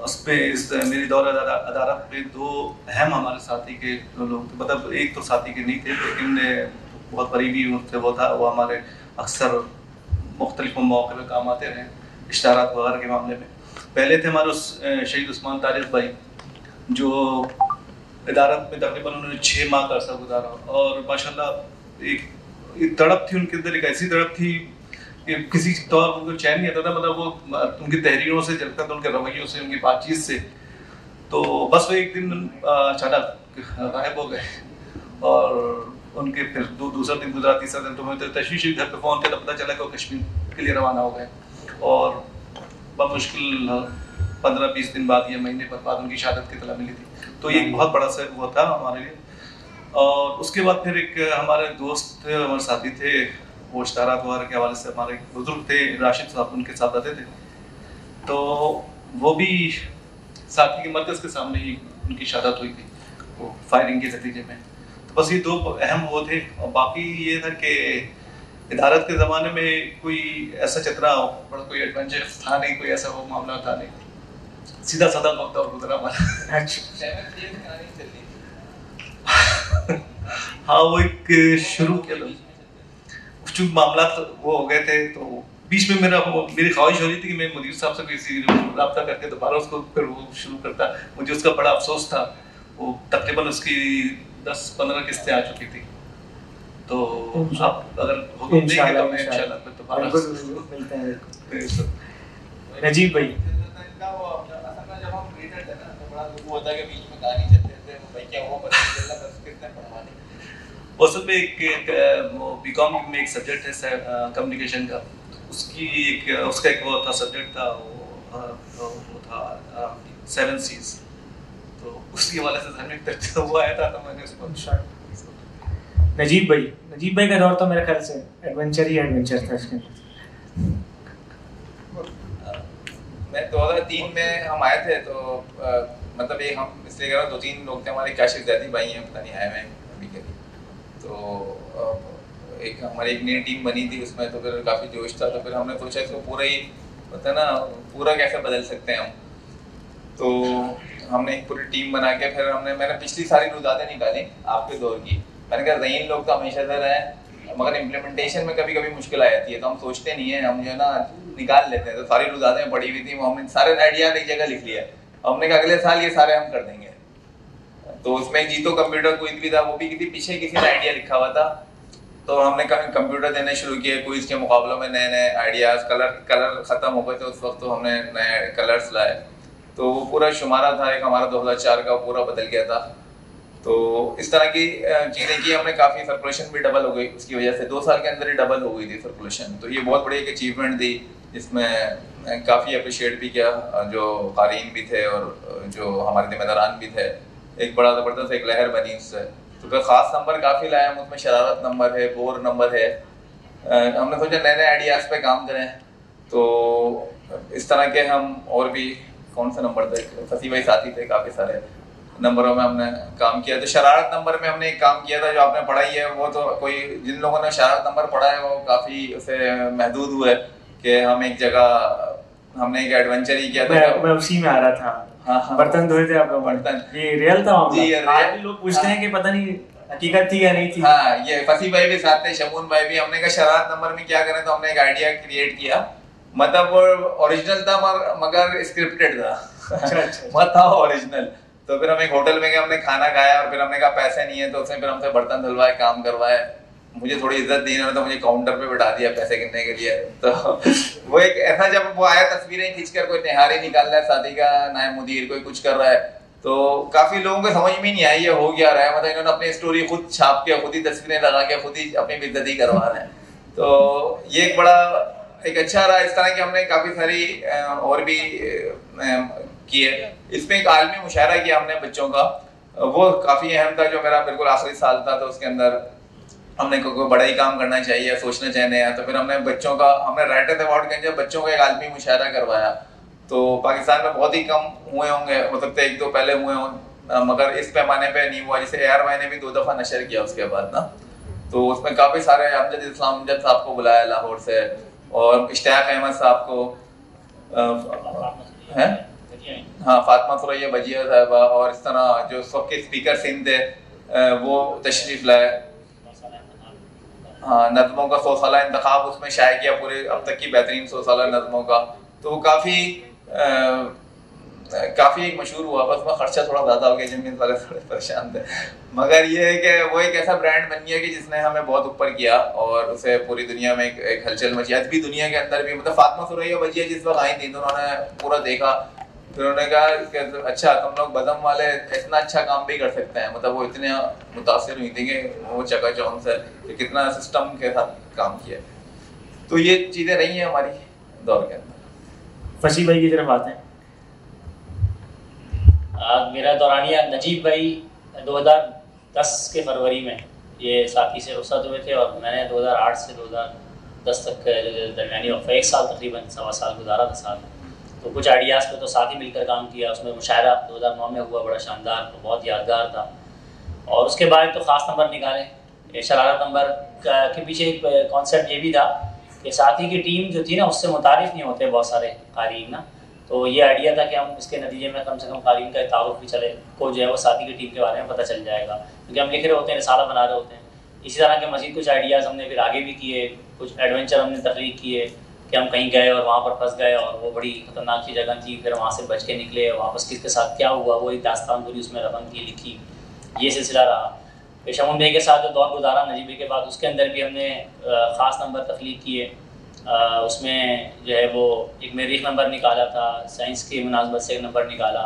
उस पर मेरी दौर अदालत पे दो अहम हमारे साथी के लोग थे, मतलब एक तो साथी के नहीं थे लेकिन बहुत करीबी उनसे वो था। वो हमारे अक्सर मुख्तलिफ मौक़े पे काम आते रहे इश्तारात वगैरह के मामले में। पहले थे हमारे उस शहीद उस्मान तारिक भाई, जो इदारत में तकरीबन उन्होंने 6 माह का अर्सा गुजारा, और माशाल्लाह एक तड़प थी उनके अंदर, एक ऐसी तड़प थी कि किसी तौर पर उनको चैन नहीं आता था। मतलब वो उनकी तहरीरों से जलता था, उनके रवैयों से, उनकी बातचीत से। तो बस वो एक दिन अचानक गायब हो गए, और उनके फिर दूसरा दिन गुजरा, तीसरा दिन तो मुझे तशवीश घर पे फ़ोन किया तो पता चला कि वो कश्मीर के लिए रवाना हो गए। और बमुश्किल 15-20 दिन बाद या महीने बाद उनकी शहादत की तला मिली थी। तो ये एक बहुत बड़ा सा वो था हमारे लिए। और उसके बाद फिर एक हमारे दोस्त हमारे साथी थे, वो इश्तारात वगैरह के हवाले से हमारे बुजुर्ग थे राशिद साहब, उनके साथ आते थे। तो वो भी साथी के मरकज़ के सामने ही उनकी शहादत हुई थी वो फायरिंग के नतीजे में। तो बस ये दो अहम वो थे। और बाकी ये था कि इदारत के ज़माने में कोई ऐसा चतरा हो, बड़ा कोई एडवेंचर था नहीं, कोई ऐसा वो मामला था नहीं, सीधा साधा वक्त और गुजरा हमारा। हाँ, वो एक शुरू किया था, कुछ मामला वो हो गए थे, तो बीच में मेरी ख्वाहिश हो रही थी कि मैं मुदीर साहब से किसी रब्ता करके दोबारा उसको फिर वो शुरू करता। मुझे उसका बड़ा अफसोस था, वो तकरीबन उसकी 10-15 किस्तें आ चुकी थी। तो आप अगर हुक्म देंगे तो मैं इंशाल्लाह फिर दोबारा मिलते हैं। नजीब भाई, जब हम रीडर थे ना तो बड़ा दुख होता है कि बीच में कहानी चलते थे, भाई क्या हुआ पता नहीं चला, बस कितने पढ़वाने। असल में एक बीकॉम में एक सब्जेक्ट है कम्युनिकेशन का, उसका एक वो था सब्जेक्ट था, वो था 7 C's। तो उसकी हवाले से घर में तक वो आया था, तो मैंने उसको। नजीब भाई का दौर तो मेरे ख्याल से एडवेंचर ही एडवेंचर था इसके। मैं 2003 में हम आए थे, तो मतलब ये हम इसलिए कह रहा हूँ, 2-3 लोग थे हमारे, काशिफ ज़ैदी भाई हैं, पता नहीं आए हुए अभी के लिए। तो एक हमारी एक नई टीम बनी थी उसमें, तो फिर काफ़ी जोश था, तो फिर हमने सोचा इसको पूरा ही होता है ना, पूरा कैसे बदल सकते हैं हम। तो हमने एक पूरी टीम बना के फिर मैंने पिछली सारी रुदातें निकाली आपके दौर की। मैंने कहा ज़हीन लोग तो हमेशा से रहे, मगर इम्प्लीमेंटेशन में कभी कभी मुश्किल आ जाती है, तो हम सोचते नहीं है, हम जो है ना निकाल लेते हैं। तो सारी रुदातें पड़ी हुई थी, वो हमने सारे आइडियाज एक जगह लिख लिया। हमने कहा अगले साल ये सारे हम कर देंगे। तो उसमें जीतो कंप्यूटर क्विज भी था, वो भी पीछे किसी ने आइडिया लिखा हुआ था। तो हमने कंप्यूटर देने शुरू किए, क्विज के मुकाबलों में नए नए आइडियाज, कलर खत्म हो गए थे उस वक्त, तो हमने नए कलर्स लाए। तो वो पूरा शुमारा था एक हमारा 2004 का, पूरा बदल गया था। तो इस तरह की चीज़ें की हमने, काफ़ी सर्कुलेशन भी डबल हो गई उसकी वजह से, 2 साल के अंदर ही डबल हो गई थी सर्कुलेशन। तो ये बहुत बड़ी एक अचीवमेंट थी, जिसमें काफ़ी अप्रिशिएट भी किया जो क़ारीन भी थे और जो हमारे जिम्मेदारान भी थे। एक बड़ा ज़बरदस्त एक लहर बनी उससे। तो फिर ख़ास नंबर काफ़ी लाए हम, उसमें शरारत नंबर है, बोर नंबर है। हमने सोचा नए नए आइडियाज़ पे काम करें। तो इस तरह के हम और भी कौन सा नंबर थे, फसी भाई साथी थे, काफ़ी सारे नंबरों में हमने काम किया। तो शरारत नंबर में हमने एक काम किया था जो आपने पढ़ाई है, वो तो कोई जिन लोगों ने शरारत नंबर पढ़ा है वो काफ़ी उसे महदूद हुए कि हम एक जगह हमने एक एडवेंचर ही किया था। मैं उसी में आ रहा था। हाँ, बर्तन धोए थे आप लोग? बर्तन, ये रियल था मामला। जी, आज भी लोग पूछते हैं कि पता नहीं हकीकत थी या नहीं थी। हाँ, ये फसी भाई भी साथ थे, शमून भाई भी। हमने कहा शरारत नंबर में क्या करें, तो हमने एक आइडिया क्रिएट किया। मतलब वो ओरिजिनल था मगर स्क्रिप्टेड था। मत था ओरिजिनल। तो फिर हम एक होटल में गए, हमने खाना खाया और फिर हमने कहा पैसे नहीं है, तो उसने फिर हमसे बर्तन धुलवाए, काम करवाए। मुझे थोड़ी इज्जत दी ना, तो मुझे काउंटर पे बैठा दिया पैसे गिनने के लिए। तो वो एक ऐसा, जब वो आया तस्वीरें खींचकर, कोई निहारी निकाल रहा है शादी का, नायब मुदीर कोई कुछ कर रहा है, तो काफी लोगों को समझ में नहीं आई ये हो क्या रहा है। मतलब इन्होंने अपनी स्टोरी खुद छाप के, खुद ही तस्वीरें लगा के, खुद ही अपनी बेइज्जती करवा रहे हैं। तो ये एक बड़ा एक अच्छा रहा। इस तरह की हमने काफी सारी और भी किए। इसमें एक आलमी मुशायरा किया हमने बच्चों का, वो काफी अहम था, जो मेरा बिल्कुल आखिरी साल था। तो उसके अंदर हमने कोई बड़ा ही काम करना चाहिए, सोचना चाहिए। तो फिर हमने बच्चों का, हमने राइटर्स अवार्ड के अंदर बच्चों का एक आलमी मुशायरा करवाया। तो पाकिस्तान में बहुत ही कम हुए होंगे, हो सकता है 1-2 पहले हुए हों, मगर इस पैमाने पे नहीं हुआ। जैसे ARY ने भी 2 दफा नशर किया उसके बाद ना, तो उसमें काफी सारे अमजद इस्लाम अमजद साहब को बुलाया लाहौर से, और इश्तियाक अहमद साहब को है, हाँ, फातिमा सुरैया बजिया साहबा, और इस तरह जो उस वक्त के स्पीकर सिंध थे वो तशरीफ लाए। हाँ, नज़मों का 100 साला इंतखाब उसमें शाये किया, पूरे अब तक की बेहतरीन 100 साला नज़मों का। तो काफ़ी एक मशहूर हुआ। बस में खर्चा थोड़ा ज़्यादा हो गया, जमीन वाले थोड़े परेशान थे, मगर ये है कि वो एक ऐसा ब्रांड बन गया कि जिसने हमें बहुत ऊपर किया और उसे पूरी दुनिया में एक हलचल मची। आज भी दुनिया के अंदर भी, मतलब फातिमा सुरैया बजिया जिस वक्त आई थी तो उन्होंने पूरा देखा, फिर उन्होंने कहा अच्छा तुम लोग बदम वाले इतना अच्छा काम भी कर सकते हैं। मतलब वो इतने मुतासिर हुई थी कि वो चकाचौंध से कि कितना सिस्टम के साथ काम किया। तो ये चीज़ें रही हैं हमारी दौर के अंदर। फसी भाई की तरफ आते हैं। मेरा दौरानिया, नजीब भाई 2010 के फरवरी में ये साथी से रुखसत हुए थे और मैंने 2008 से 2010 तक दरमियानी वक्फा 1 साल तकरीबन 1.25 साल गुजारा था साथ। तो कुछ आइडियाज़ पे तो साथ ही मिलकर काम किया। उसमें मुशायरा 2009 में हुआ, बड़ा शानदार, बहुत यादगार था। और उसके बाद तो ख़ास नंबर निकाले। शरारत नंबर के पीछे एक कॉन्सेप्ट ये भी था कि साथी की टीम जो थी ना, उससे मुतारिफ नहीं होते बहुत सारे क़ारीन ना। तो ये आइडिया था कि हम इसके नतीजे में कम से कम क़ारीन का तारुफ भी चले, को जो है वो साथी की टीम के बारे में पता चल जाएगा, क्योंकि हम लिख रहे होते हैं, रिसाला बना रहे होते हैं। इसी तरह के मज़ीद कुछ आइडियाज़ हमने फिर आगे भी किए। कुछ एडवेंचर हमने तख्लीक किए कि हम कहीं गए और वहाँ पर फंस गए और वो बड़ी ख़तरनाक सी जगह थी, फिर वहाँ से बच के निकले, वापस किसके साथ क्या हुआ वो एक दास्तान पूरी उसमें रकम की लिखी। ये सिलसिला रहा। फिर शमून भाई के साथ जो दौर गुजारा नजीबी के बाद, उसके अंदर भी हमने ख़ास नंबर तख्लीक किए। उसमें जो है वो एक मरीख नंबर निकाला था, साइंस की मुनासबत से एक नंबर निकाला,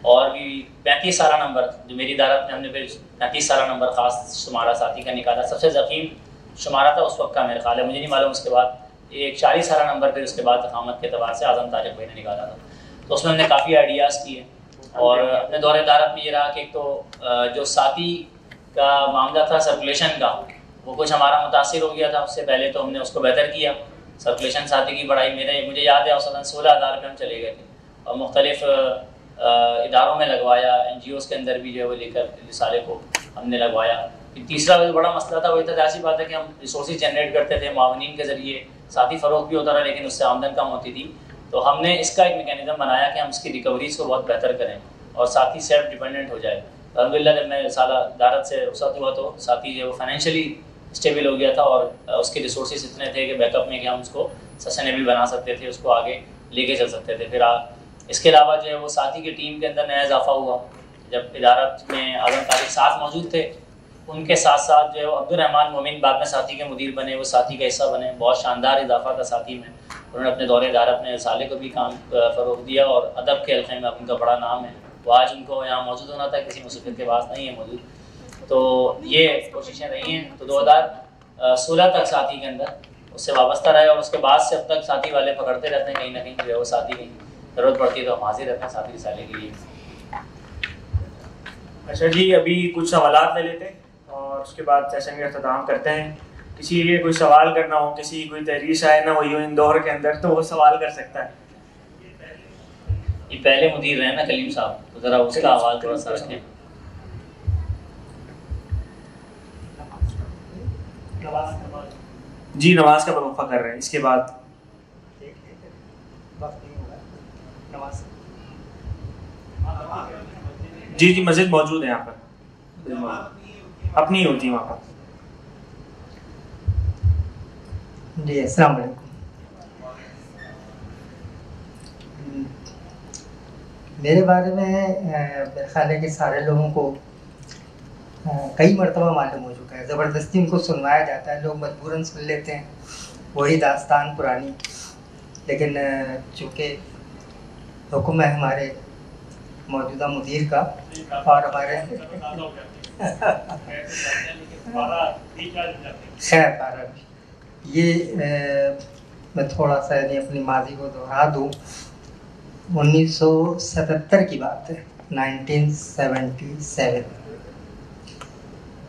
और भी 35 सारा नंबर जो मेरी इदारत में हमने फिर 35 सारा नंबर ख़ास शुमारा साथी का निकाला। सबसे ज़ख़ीम शुमारा था उस वक्त का, मेरे ख्याल है, मुझे नहीं मालूम। उसके बाद एक 40 सारा नंबर फिर उसके बाद ज़ख़ामत के अतबार से आज़म तारिक भाई ने निकाला था। तो उसमें हमने काफ़ी आइडियाज़ किए। और अपने दौर इदारत में ये रहा कि एक तो जो साथी का मामला था सर्कुलेशन का, वो कुछ हमारा मुतासिर हो गया था। उससे पहले तो हमने उसको बेहतर किया। सर्कुलेशन साथी की बढ़ाई मुझे याद है औसतन 16,000 रुपये हम चले गए थे और मुख्तलिफ इदारों में लगवाया, NGOs के अंदर भी जो है वो लेकर रिसाले को हमने लगवाया। फिर तीसरा जो बड़ा मसला था वो था, ऐसी बात है कि हम रिसोर्स जनरेट करते थे मावनीन के ज़रिए, साथी फ़रोग़ भी होता रहा, लेकिन उससे आमदन कम होती थी। तो हमने इसका एक मैकेनिज़्म बनाया कि हम इसकी रिकवरीज को बहुत बेहतर करें और साथी सेल्फ डिपेंडेंट हो जाए। अल्हम्दुलिल्लाह जब मैं साला दारत से रुखसत हुआ तो साथी जो फाइनेंशियली स्टेबल हो गया था और उसके रिसोर्सेज इतने थे कि बैकअप में कि हम उसको सस्टेनेबल बना सकते थे, उसको आगे लेके चल सकते थे। फिर इसके अलावा जो है वो साथी की टीम के अंदर नया इजाफा हुआ। जब इदारत में आज़म तारिक साथ मौजूद थे, उनके साथ साथ जो है वो अब्दुर्रहमान मोमिन बाद में साथी के मुदीर बने, वो साथी का हिस्सा बने। बहुत शानदार इजाफा था साथी में। उन्होंने अपने दौरे इदारत में रिसाले को भी काम फ़रोग़ दिया और अदब के हल्के में अब उनका बड़ा नाम है। वो आज उनको यहाँ मौजूद होना था, किसी मुसीबत के पास नहीं है मौजूद। तो ये कोशिशें रही हैं। तो 2016 तक साथी के अंदर उससे वाबस्ता रहे और उसके बाद से अब तक साथी वाले पकड़ते रहते हैं कहीं ना कहीं, जो है वो साथी की ज़रूरत पड़ती है तो हम हाजिर रहते हैं साथी रिसाले के लिए। अच्छा जी, अभी कुछ सवालात ले लेते हैं और उसके बाद सेशन का अख्ताम करते हैं। किसी के कोई सवाल करना हो, किसी कोई तहरीर शायद ना हुई हो इन दौर के अंदर, तो वो सवाल कर सकता है। ये पहले मुदीर रहे ना कलीम साहब, तो ज़रा उसका आवाज़ थोड़ा सा रखें। जी, नमाज का वक्फा कर रहे हैं। इसके बाद जी जी मस्जिद मौजूद है यहाँ पर, अपनी होती है वहाँ पर। जी अस्सलाम वालेकुम। मेरे बारे में मेरे ख्याल है कि सारे लोगों को कई मरतबा मालूम हो चुका है। ज़बरदस्ती उनको सुनवाया जाता है, लोग मजबूरन सुन लेते हैं वही दास्तान पुरानी। लेकिन चूँकि हुक्म है हमारे मौजूदा मुदीर का और हमारे खैर ये मैं थोड़ा सा यानी अपनी माजी को दोहरा दूँ। 1977 की बात है, 1977।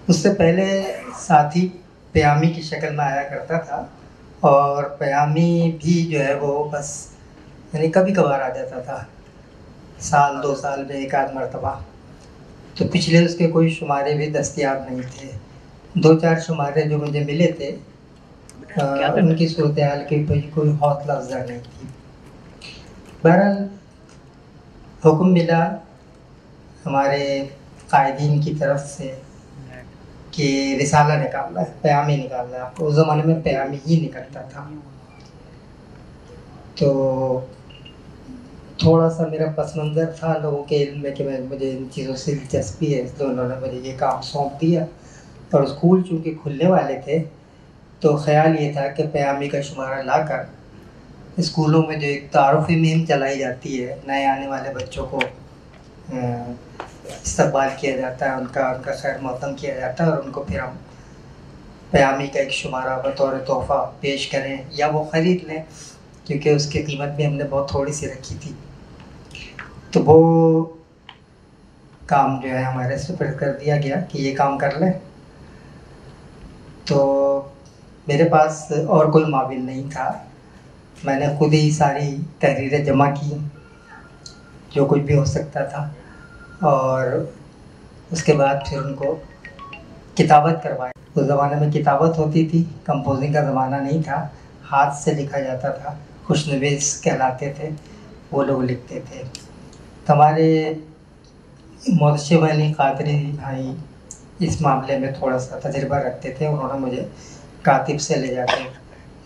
उससे पहले साथी प्यामी की शक्ल में आया करता था और प्यामी भी जो है वो बस यानी कभी कभार आ जाता था, साल 2 साल में एक आध मरतबा। तो पिछले उसके कोई शुमारे भी दस्तयाब नहीं थे। 2-4 शुमारे जो मुझे मिले थे उनकी सूरत हाल की कोई हौसला अफजा नहीं थी। बहरहाल हुक्म मिला हमारे कायदीन की तरफ से कि रिसाला निकालना है, प्यामी निकालना है आपको। उस ज़माने में प्यामी ही निकलता था। तो थोड़ा सा मेरा पस मंज़र था लोगों के इल्म में कि मुझे इन चीज़ों से दिलचस्पी है, इसलिए उन्होंने मुझे ये काम सौंप दिया। और स्कूल चूँकि खुलने वाले थे तो ख्याल ये था कि प्यामी का शुमारा लाकर स्कूलों में जो एक तारुफ़ी मुहिम चलाई जाती है, नए आने वाले बच्चों को इस्तकबाल किया जाता है, उनका खैर मक़दम किया जाता है और उनको फिर हम प्यामी का एक शुमारा बतौर तोहफ़ा पेश करें या वो ख़रीद लें, क्योंकि उसकी कीमत भी हमने बहुत थोड़ी सी रखी थी। तो वो काम जो है हमारे सुपुर्द कर दिया गया कि ये काम कर लें। तो मेरे पास और कोई माविन नहीं था, मैंने खुद ही सारी तहरीरें जमा की जो कुछ भी हो सकता था, और उसके बाद फिर उनको किताबत करवाई। उस ज़माने में किताबत होती थी, कंपोजिंग का ज़माना नहीं था, हाथ से लिखा जाता था, खुशनवीस कहलाते थे, वो लोग लिखते थे। तो हमारे मोहतशिम अली कादरी भाई इस मामले में थोड़ा सा तजुर्बा रखते थे। उन्होंने मुझे कातिब से ले जाकर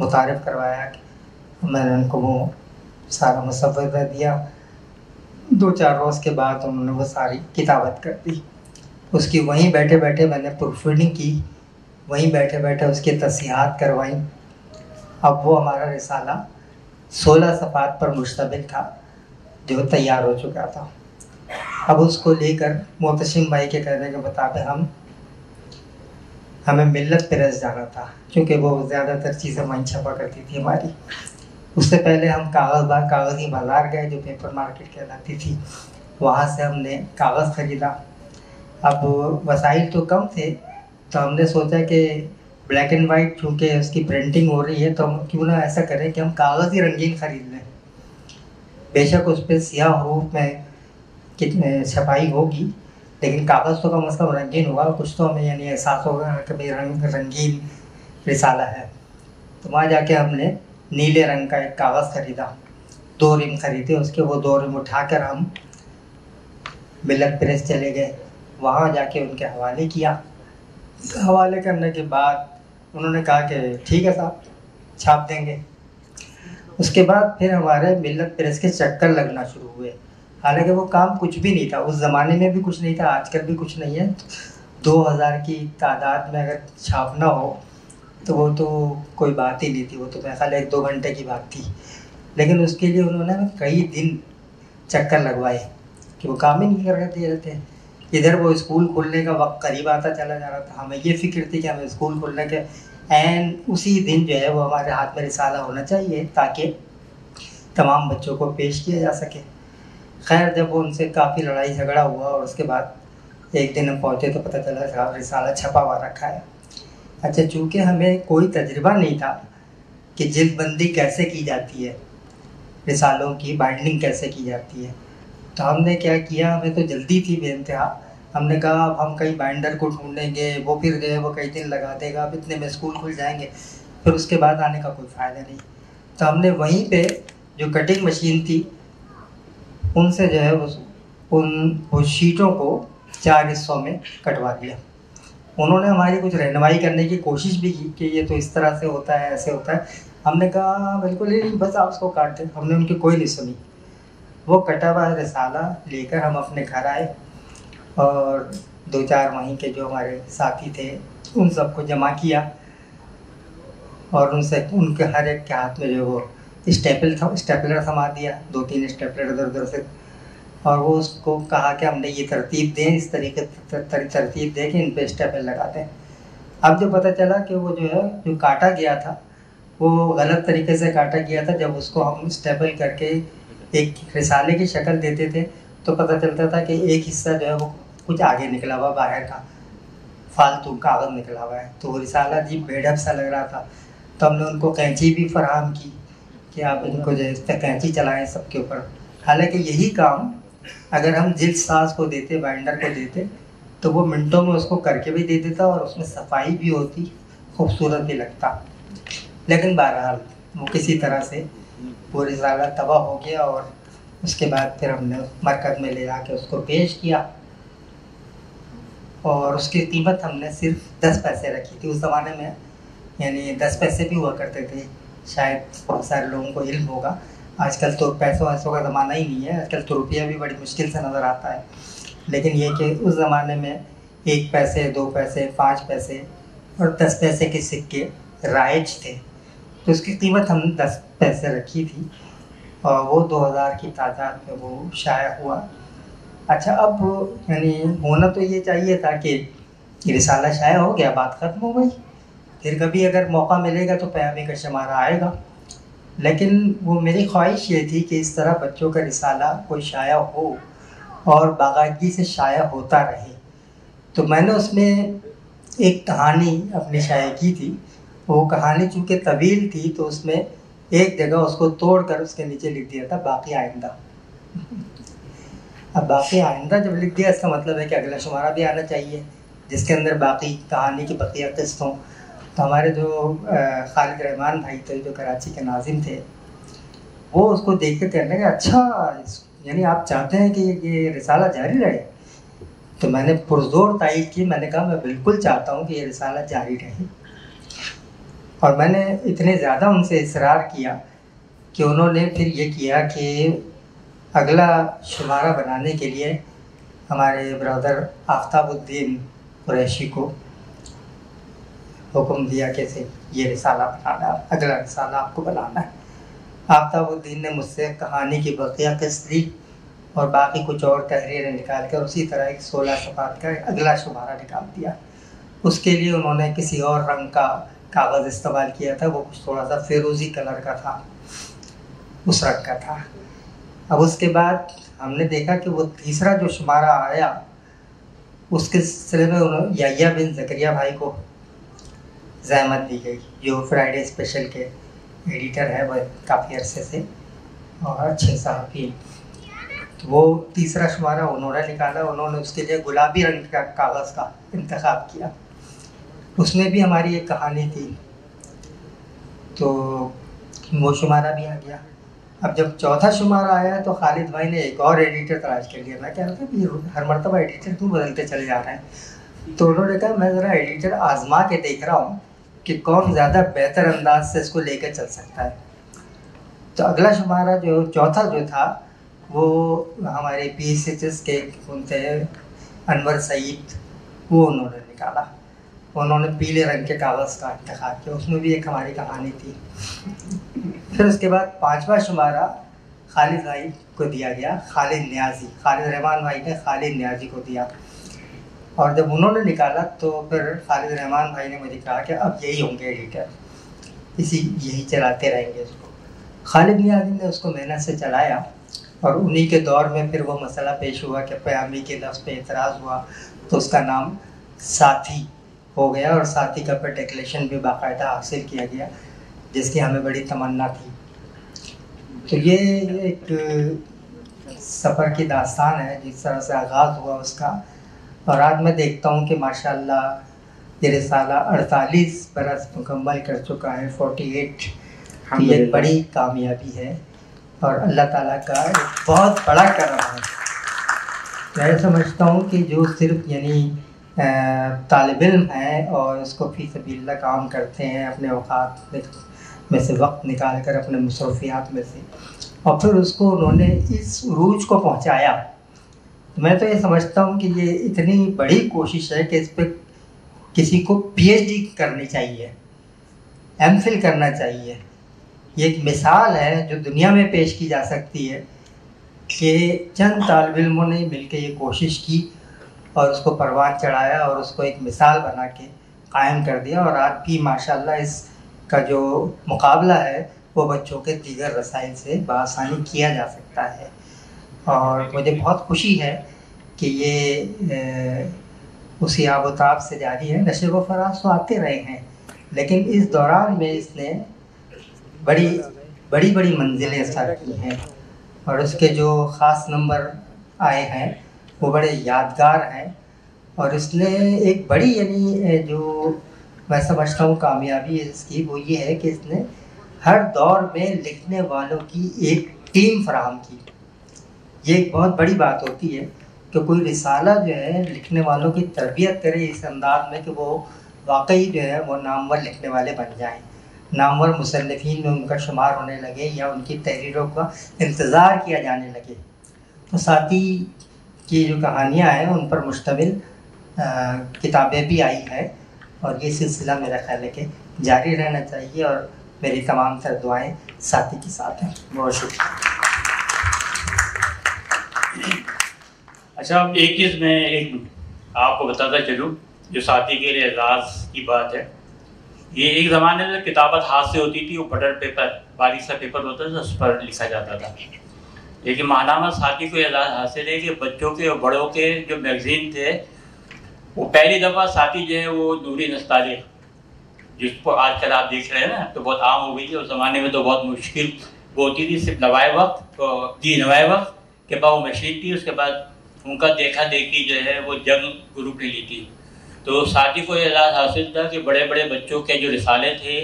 मुतारिफ़ करवाया, मैंने उनको वो सारा मुसव्वदा दिया। 2-4 रोज़ के बाद उन्होंने वो सारी किताबत कर दी। उसकी वहीं बैठे बैठे मैंने प्रूफ रीडिंग की, वहीं बैठे बैठे उसकी तस्हीहात करवाई। अब वो हमारा रिसाला 16 सफ़हात पर मुश्तमिल था जो तैयार हो चुका था। अब उसको लेकर मोहतशिम भाई के कहने के मुताबिक हमें मिल्लत प्रेस जाना था, क्योंकि वो ज़्यादातर चीज़ें वहीं छपा करती थी हमारी। उससे पहले हम कागज़ी बाज़ार गए जो पेपर मार्केट कहलाती थी, वहाँ से हमने कागज़ ख़रीदा। अब वसाइल तो कम थे, तो हमने सोचा कि ब्लैक एंड वाइट चूँकि उसकी प्रिंटिंग हो रही है तो हम क्यों ना ऐसा करें कि हम कागज़ ही रंगीन ख़रीद लें। बेशक उस पर स्याह हरूफ में कितने छपाई होगी, लेकिन कागज़ तो कम से कम रंगीन होगा, कुछ तो हमें यानी एहसास होगा कि भाई रंगीन रिसाला है। तो वहाँ जाके हमने नीले रंग का एक कागज़ ख़रीदा, 2 रिम ख़रीदे उसके, वो 2 रिम उठाकर हम मिल्लत प्रेस चले गए। वहाँ जाके उनके हवाले किया। हवाले करने के बाद उन्होंने कहा कि ठीक है साहब, छाप देंगे। उसके बाद फिर हमारे मिल्लत प्रेस के चक्कर लगना शुरू हुए। हालांकि वो काम कुछ भी नहीं था, उस ज़माने में भी कुछ नहीं था, आजकल भी कुछ नहीं है। 2000 की तादाद में अगर छापना हो तो वो तो कोई बात ही नहीं थी, वो तो मेरे ख्याल 1-2 घंटे की बात थी। लेकिन उसके लिए उन्होंने कई दिन चक्कर लगवाए कि वो काम ही नहीं कर रहे थे। इधर वो स्कूल खुलने का वक्त करीब आता चला जा रहा था, हमें ये फ़िक्र थी कि हमें स्कूल खुलने के उसी दिन जो है वो हमारे हाथ में रिसाला होना चाहिए ताकि तमाम बच्चों को पेश किया जा सके। खैर जब वो उनसे काफ़ी लड़ाई झगड़ा हुआ और उसके बाद एक दिन हम पहुँचे तो पता चला था रिसाला छपा हुआ रखा है। अच्छा, चूँकि हमें कोई तजुर्बा नहीं था कि जिल्दबंदी कैसे की जाती है, रिसालों की बाइंडिंग कैसे की जाती है, तो हमने क्या किया, हमें तो जल्दी थी बेइंतहा। हमने कहा अब हम कहीं बाइंडर को ढूंढेंगे, वो फिर जो है वो कई दिन लगा देगा, अब इतने में स्कूल खुल जाएंगे, फिर उसके बाद आने का कोई फ़ायदा नहीं। तो हमने वहीं पे जो कटिंग मशीन थी उनसे जो है वो शीटों को 4 हिस्सों में कटवा दिया। उन्होंने हमारी कुछ रहनुमाई करने की कोशिश भी की कि ये तो इस तरह से होता है, ऐसे होता है। हमने कहा बिल्कुल ही बस आप उसको काट दें। हमने उनकी कोई नहीं सुनी। वो कटा हुआ रिसाला लेकर हम अपने घर आए और 2-4 वहीं के जो हमारे साथी थे उन सबको जमा किया और उनसे उनके हर एक के हाथ में जो वो स्टेपलर थमा दिया, 2-3 स्टेपलर इधर उधर से, और वो उसको कहा कि हमने ये तरतीब दें, इस तरीके तरतीब दें कि इन पे स्टेपल लगा दें। अब जो पता चला कि वो जो है जो काटा गया था वो गलत तरीके से काटा गया था। जब उसको हम स्टेपल करके एक रिसाले की शक्ल देते थे तो पता चलता था कि एक हिस्सा जो है वो कुछ आगे निकला हुआ, बाहर का फालतू कागज़ निकला हुआ है, तो वो रिसाला जी बेढब सा लग रहा था। तो हमने उनको कैंची भी फराहम की कि आप इनको जो है कैंची चलाएं सबके ऊपर। हालांकि यही काम अगर हम जिल्द साज को देते, बाइंडर को देते, तो वो मिनटों में उसको करके भी दे देता और उसमें सफाई भी होती, खूबसूरत भी लगता। लेकिन बहरहाल वो किसी तरह से वो रिसाला तबाह हो गया और उसके बाद फिर हमने मरकज़ में ले जाके उसको पेश किया और उसकी कीमत हमने सिर्फ 10 पैसे रखी थी। उस ज़माने में यानी 10 पैसे भी हुआ करते थे, शायद बहुत सारे लोगों को इल्म होगा। आजकल तो पैसों वैसों का ज़माना ही नहीं है, आजकल तो रुपया भी बड़ी मुश्किल से नज़र आता है। लेकिन ये कि उस ज़माने में 1 पैसे, 2 पैसे, 5 पैसे और 10 पैसे के सिक्के राइज थे, तो उसकी कीमत हमने 10 पैसे रखी थी और वो 2000 की तादाद में वो शाया हुआ। अच्छा, अब यानी होना तो ये चाहिए था कि रिसाला शाया हो गया, बात ख़त्म हो गई, फिर कभी अगर मौका मिलेगा तो प्यामी का शुमारा आएगा। लेकिन वो मेरी ख्वाहिश ये थी कि इस तरह बच्चों का रिसाला कोई शाया हो और बाकायदगी से शाया होता रहे। तो मैंने उसमें एक कहानी अपनी शाया की थी। वो कहानी चूँकि तवील थी तो उसमें एक जगह उसको तोड़कर उसके नीचे लिख दिया था बाकी आइंदा। अब बाकी आइंदा जब लिख दिया इसका मतलब है कि अगला शुमारा भी आना चाहिए जिसके अंदर बाकी कहानी की बकिया किस्त हों। तो हमारे जो खालिद रहमान भाई थे जो कराची के नाजिम थे, वो उसको देख के कहने लगे अच्छा यानी आप चाहते हैं कि ये रिसाला जारी रहे। तो मैंने पुरजोर तायीद की, मैंने कहा मैं बिल्कुल चाहता हूँ कि ये रिसाला जारी रहे। और मैंने इतने ज़्यादा उनसे इसरार किया कि उन्होंने फिर ये किया कि अगला शुमारा बनाने के लिए हमारे ब्रदर आफ्ताबुद्दीन कुरैशी को हुक्म दिया कि से ये रिसाला बनाना, अगला रिसाला आपको बनाना है। आफ्ताबुद्दीन ने मुझसे कहानी की बकिया किस्त ली और बाकी कुछ और तहरीरें निकाल कर उसी तरह एक 16 सफ़ात का अगला शुमारा निकाल दिया। उसके लिए उन्होंने किसी और रंग का कागज़ इस्तेमाल किया था, वो कुछ थोड़ा सा फिरोज़ी कलर का था, उस रंग का था। अब उसके बाद हमने देखा कि वो तीसरा जो शुमारा आया उसके सिलसिले में उन्होंने याह्या बिन ज़करिया भाई को ज़हमत दी गई जो फ्राइडे स्पेशल के एडिटर है, वह काफ़ी अरसे से और अच्छे सहाफ़ी। तो वो तीसरा शुमारा उन्होंने निकाला। उन्होंने उसके लिए गुलाबी रंग का कागज़ का इंतखाब किया। उसमें भी हमारी एक कहानी थी, तो वो शुमारा भी आ गया। अब जब चौथा शुमारा आया तो खालिद भाई ने एक और एडिटर तलाश कर लिया। मैं कह रहा था कि हर मरतबा एडिटर क्यों बदलते चले जा रहे हैं। तो उन्होंने कहा मैं ज़रा एडिटर आजमा के देख रहा हूँ कि कौन ज़्यादा बेहतर अंदाज से इसको लेकर चल सकता है। तो अगला शुमारा जो चौथा जो था वो हमारे PSHS के थे अनवर सईद, वो उन्होंने निकाला। उन्होंने पीले रंग के कागज़ का इंतखाब किया, उसमें भी एक हमारी कहानी थी। फिर उसके बाद पांचवा शुमारा खालिद भाई को दिया गया, खालिद न्याजी, खालिद रहमान भाई ने खालिद न्याजी को दिया। और जब उन्होंने निकाला तो फिर खालिद रहमान भाई ने मुझे कहा कि अब यही होंगे एडिटर, यही चलाते रहेंगे उसको। खालिद न्याजी ने उसको मेहनत से चलाया और उन्हीं के दौर में फिर वो मसला पेश हुआ कि प्यामी के लफ्ज़ पे एतराज़ हुआ तो उसका नाम साथी हो गया और साथी का फिर डिक्लेरेशन भी बाकायदा हासिल किया गया जिसकी हमें बड़ी तमन्ना थी। तो ये एक सफ़र की दास्तान है जिस तरह से आगाज़ हुआ उसका। और आज मैं देखता हूँ कि माशाअल्लाह ये रिसाला 48 बरस मुकम्मल कर चुका है, 48। ये एक बड़ी कामयाबी है और अल्लाह ताला का एक बहुत बड़ा करम है। मैं समझता हूँ कि जो सिर्फ यानी तालिब इल्म हैं और इसको फी सबीलिल्लाह काम करते हैं अपने औकात में से वक्त निकाल कर अपने मसरूफियात में से, और फिर उसको उन्होंने इस उरूज को पहुँचाया। मैं तो ये समझता हूँ कि ये इतनी बड़ी कोशिश है कि इस पर किसी को PhD करनी चाहिए, MPhil करना चाहिए। ये एक मिसाल है जो दुनिया में पेश की जा सकती है कि चंद तालिब इल्मों ने मिलकर ये कोशिश की और उसको परवान चढ़ाया और उसको एक मिसाल बना के कायम कर दिया। और आज भी माशाअल्लाह इसका जो मुकाबला है वो बच्चों के दीगर रसाइल से बआसानी किया जा सकता है। और मुझे बहुत खुशी है कि ये उसी आबोताब से जारी है। नशे व फराज तो आते रहे हैं, लेकिन इस दौरान में इसने बड़ी बड़ी बड़ी मंजिलें सर की हैं और उसके जो ख़ास नंबर आए हैं वो बड़े यादगार हैं। और इसने एक बड़ी यानी जो मैं समझता हूँ कामयाबी इसकी वो ये है कि इसने हर दौर में लिखने वालों की एक टीम फराहम की। ये एक बहुत बड़ी बात होती है कि कोई रिसाला जो है लिखने वालों की तरबियत करे इस अंदाज में कि वो वाकई जो है वो नामवर लिखने वाले बन जाएं, नामवर मुसन्निफीन में उनका शुमार होने लगे या उनकी तहरीरों का इंतज़ार किया जाने लगे। तो साथी की जो कहानियाँ हैं उन पर मुश्तमिल किताबें भी आई हैं और ये सिलसिला मेरा ख्याल है कि जारी रहना चाहिए और मेरी तमाम तर दुआएं साथी के साथ हैं। बहुत शुक्रिया। अच्छा, एक चीज़ मैं एक आपको बताता चलूँ जो साथी के लिए एजाज़ की बात है। ये एक ज़माने में किताबत हाथ से होती थी, वो बटर पेपर बारीक सा पेपर होता था उस पर लिखा जाता था। लेकिन माहनामा साथी को एजाज़ हासिल है कि बच्चों के और बड़ों के जो मैगज़ीन थे वो पहली दफ़ा साथी जो है वो नूरी नस्तालिक, जिसको आजकल आप देख रहे हैं ना, तो बहुत आम हो गई है। उस ज़माने में तो बहुत मुश्किल वो होती थी, सिर्फ नवाए वक्त के बाद वो मशीन थी, उसके बाद उनका देखा देखी जो है वो जंग ग्रुप ने ली थी। तो साथी को एजाज़ हासिल था कि बड़े बड़े बच्चों के जो रिसाले थे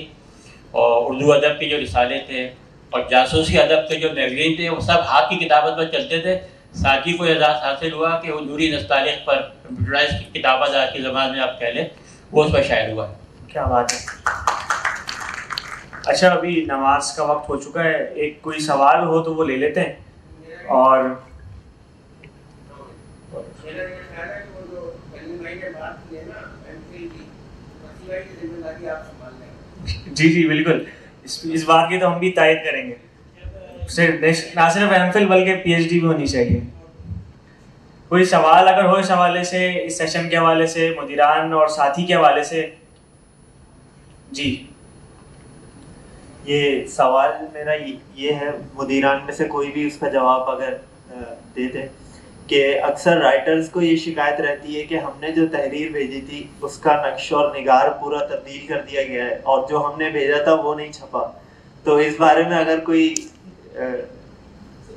और उर्दू अदब के जो रिसाले थे और जासूसी अदब के जो मैगज़ीन थे वो सब हाथ की किताबत पर चलते थे। साथी को एजाज़ हासिल हुआ कि वो नूरी नस्तालिक पर कंप्यूटराइज की किताबत आज के ज़माने में आप कह लें वो उस पर शायर हुआ। क्या बात है। अच्छा, अभी नमाज का वक्त हो चुका है, एक कोई सवाल हो तो वो ले लेते हैं। और जी जी बिल्कुल, इस बात की तो हम भी तायद करेंगे। सिर्फ ना सिर्फ एमफिल बल्कि पीएचडी भी होनी चाहिए। कोई सवाल अगर हो इस हवाले से, इस सेशन के हवाले से, मुदीरान और साथी के हवाले से? जी, ये सवाल मेरा ये है, मुदीरान में से कोई भी उसका जवाब अगर दे दे, कि अक्सर राइटर्स को ये शिकायत रहती है कि हमने जो तहरीर भेजी थी उसका नक्श और निगार पूरा तब्दील कर दिया गया है और जो हमने भेजा था वो नहीं छपा। तो इस बारे में अगर कोई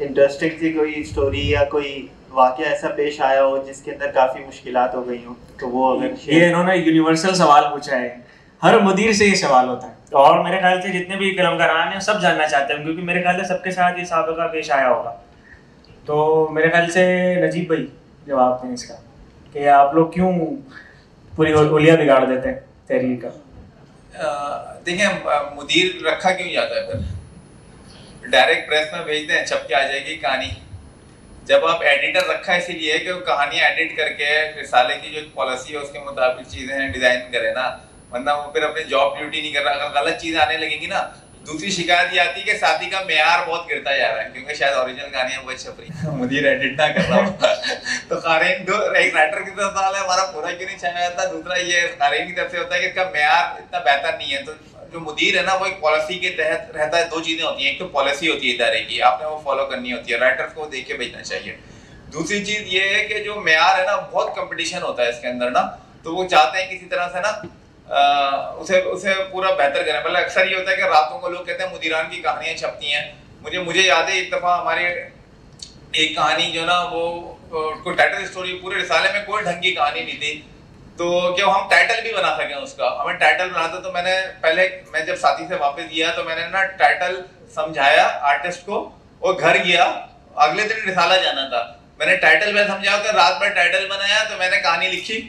इंटरेस्टिंग सी कोई स्टोरी या कोई वाकया ऐसा पेश आया हो जिसके अंदर काफ़ी मुश्किलात हो गई हो, तो वो अगर ये इन्होंने यूनिवर्सल सवाल पूछा है, हर मुदीर से ये सवाल होता है और मेरे ख्याल से जितने भी कलमकारान हैं सब जानना चाहते हैं, क्योंकि मेरे ख्याल से सबके साथ ये साबिक़ा पेश आया होगा। तो मेरे ख्याल से नजीब भाई जवाब दें इसका कि आप लोग क्यों पूरी होलिया बिगाड़ देते हैं तहरीर का। देखिए, मुदीर रखा क्यों जाता है? फिर डायरेक्ट प्रेस में भेज दें, छप के आ जाएगी कहानी। जब आप एडिटर रखा है इसीलिए है कि वो कहानियाँ एडिट करके रिसाले की जो पॉलिसी है उसके मुताबिक चीज़ें डिज़ाइन करे ना, वरना वो फिर अपनी जॉब ड्यूटी नहीं कर रहा। अगर गलत चीज़ आने लगेगी ना, दूसरी शिकायत ये आती है कि साथी का मेयार बहुत गिरता जा रहा है क्योंकि शायद ओरिजिनल कहानियां बहुत छप रही है, मुदीर एडिट ना कर रहा हो। तो कारीन दो, एक राइटर की तरफ से हमारा पूरा क्यों नहीं छाया जाता, दूसरा ये कारीन की तरफ से होता है कि इसका मेयार इतना बेहतर नहीं है। तो जो मुदीर है ना वो एक पॉलिसी के तहत रहता है। दो चीजें होती हैं, एक तो पॉलिसी होती है इदारे की, आपने वो फॉलो करनी होती है, राइटर्स को देख के भेजना चाहिए। दूसरी चीज ये है कि जो मेयार है ना बहुत कंपटीशन होता है इसके अंदर ना, तो वो चाहते हैं किसी तरह से ना उसे पूरा बेहतर करें। मतलब अक्सर ये होता है कि रातों को लोग कहते हैं मुदीरान की कहानियां छपती हैं। मुझे याद है एक दफा हमारे एक कहानी जो ना वो कोई टाइटल स्टोरी, पूरे रिसाले में कोई ढंग की कहानी नहीं थी, तो क्या हम टाइटल भी बना सकें उसका, हमें टाइटल बनाता। तो मैं जब साथी से वापस गया तो मैंने ना टाइटल समझाया आर्टिस्ट को, और घर गया, अगले दिन रिसाला जाना था, मैंने टाइटल में समझाया तो रात भर टाइटल बनाया, तो मैंने कहानी लिखी